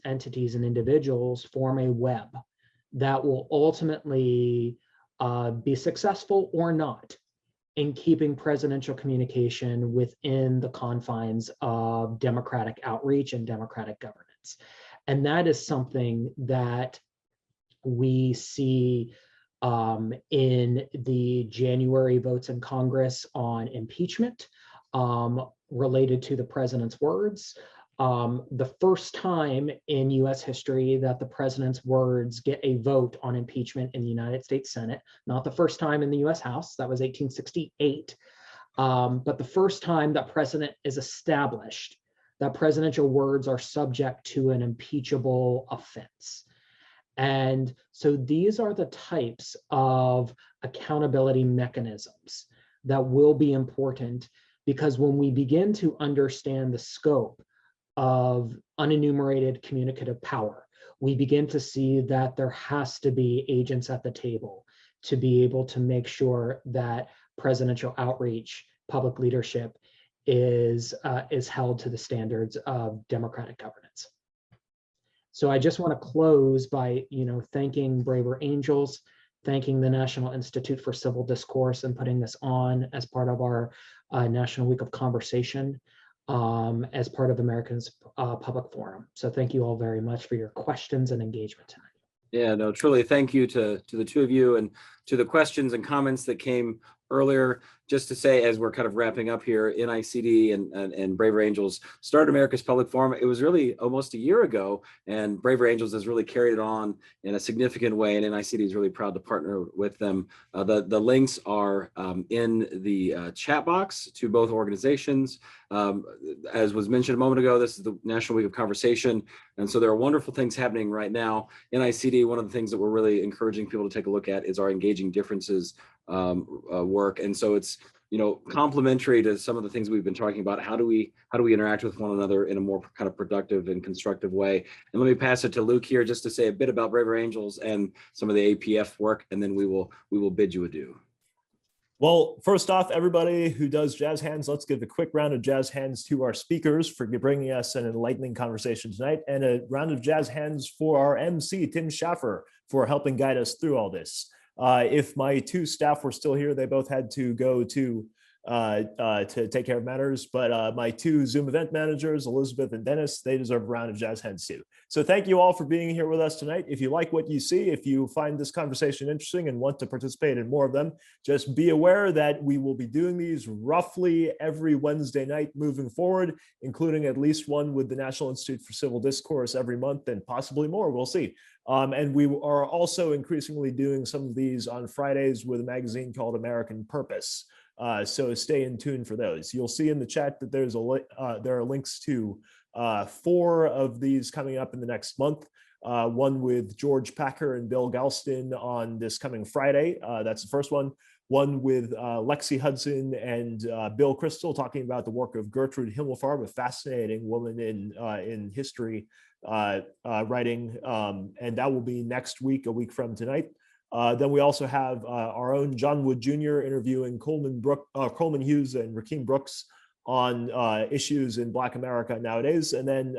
entities and individuals form a web that will ultimately be successful or not in keeping presidential communication within the confines of democratic outreach and democratic governance. And that is something that we see in the January votes in Congress on impeachment related to the president's words. The first time in US history that the president's words get a vote on impeachment in the United States Senate, not the first time in the US House, that was 1868, but the first time that precedent is established, that presidential words are subject to an impeachable offense. And so these are the types of accountability mechanisms that will be important, because when we begin to understand the scope of unenumerated communicative power, we begin to see that there has to be agents at the table to be able to make sure that presidential outreach, public leadership is held to the standards of democratic governance. So I just want to close by, thanking Braver Angels, thanking the National Institute for Civil Discourse and putting this on as part of our National Week of Conversation, as part of American's Public Forum. So thank you all very much for your questions and engagement tonight. Yeah, no, truly thank you to the two of you, and to the questions and comments that came earlier. Just to say, as we're kind of wrapping up here, NICD and Braver Angels started America's Public Forum. It was really almost a year ago, and Braver Angels has really carried it on in a significant way, and NICD is really proud to partner with them. The links are in the chat box to both organizations. As was mentioned a moment ago, this is the National Week of Conversation, and so there are wonderful things happening right now. NICD, one of the things that we're really encouraging people to take a look at is our Engaging Differences work, and so it's complementary to some of the things we've been talking about. How do we interact with one another in a more kind of productive and constructive way? And let me pass it to Luke here just to say a bit about Braver Angels and some of the APF work, and then we will bid you adieu. Well, first off, everybody who does jazz hands, let's give a quick round of jazz hands to our speakers for bringing us an enlightening conversation tonight, and a round of jazz hands for our MC, Tim Shaffer, for helping guide us through all this. If my two staff were still here, they both had to go to take care of matters, but my two Zoom event managers, Elizabeth and Dennis, they deserve a round of jazz hands too. So thank you all for being here with us tonight. If you like what you see, if you find this conversation interesting and want to participate in more of them, just be aware that we will be doing these roughly every Wednesday night moving forward, including at least one with the National Institute for Civil Discourse every month, and possibly more, we'll see. And we are also increasingly doing some of these on Fridays with a magazine called American Purpose. So stay in tune for those. You'll see in the chat that there's there are links to 4 of these coming up in the next month. One with George Packer and Bill Galston on this coming Friday. That's the first one. One with Lexi Hudson and Bill Crystal talking about the work of Gertrude Himmelfarb, a fascinating woman in history writing, and that will be next week, a week from tonight. Then we also have our own John Wood Jr. interviewing Coleman Hughes and Rakeem Brooks on issues in Black America nowadays. And then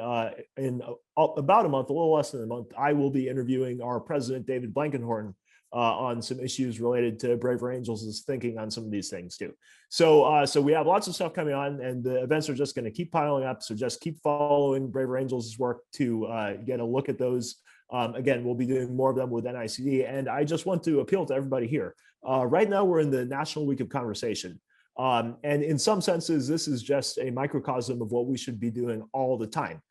in about a month, a little less than a month, I will be interviewing our president, David Blankenhorn, on some issues related to Braver Angels' thinking on some of these things too. So we have lots of stuff coming on, and the events are just going to keep piling up. So just keep following Braver Angels' work to get a look at those. Again, we'll be doing more of them with NICD. And I just want to appeal to everybody here. Right now, we're in the National Week of Conversation. And in some senses, this is just a microcosm of what we should be doing all the time.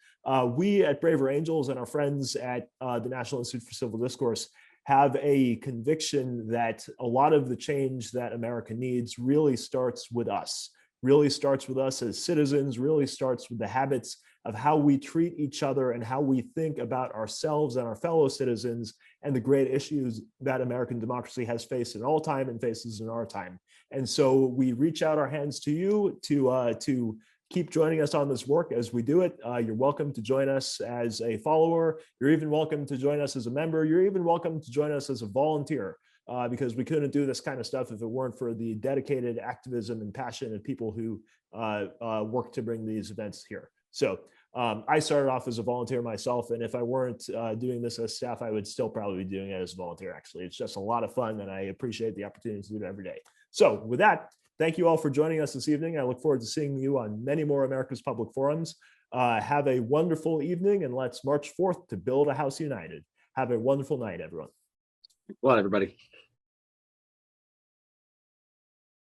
We at Braver Angels and our friends at the National Institute for Civil Discourse have a conviction that a lot of the change that America needs really starts with us. really starts with us as citizens, really starts with the habits of how we treat each other and how we think about ourselves and our fellow citizens and the great issues that American democracy has faced in all time and faces in our time. And so we reach out our hands to you to keep joining us on this work as we do it. You're welcome to join us as a follower. You're even welcome to join us as a member. You're even welcome to join us as a volunteer. Because we couldn't do this kind of stuff if it weren't for the dedicated activism and passion of people who work to bring these events here. So I started off as a volunteer myself, and if I weren't doing this as staff, I would still probably be doing it as a volunteer, actually. It's just a lot of fun, and I appreciate the opportunity to do it every day. So with that, thank you all for joining us this evening. I look forward to seeing you on many more America's Public Forums. Have a wonderful evening, and let's march forth to build a house united. Have a wonderful night, everyone. Well, everybody.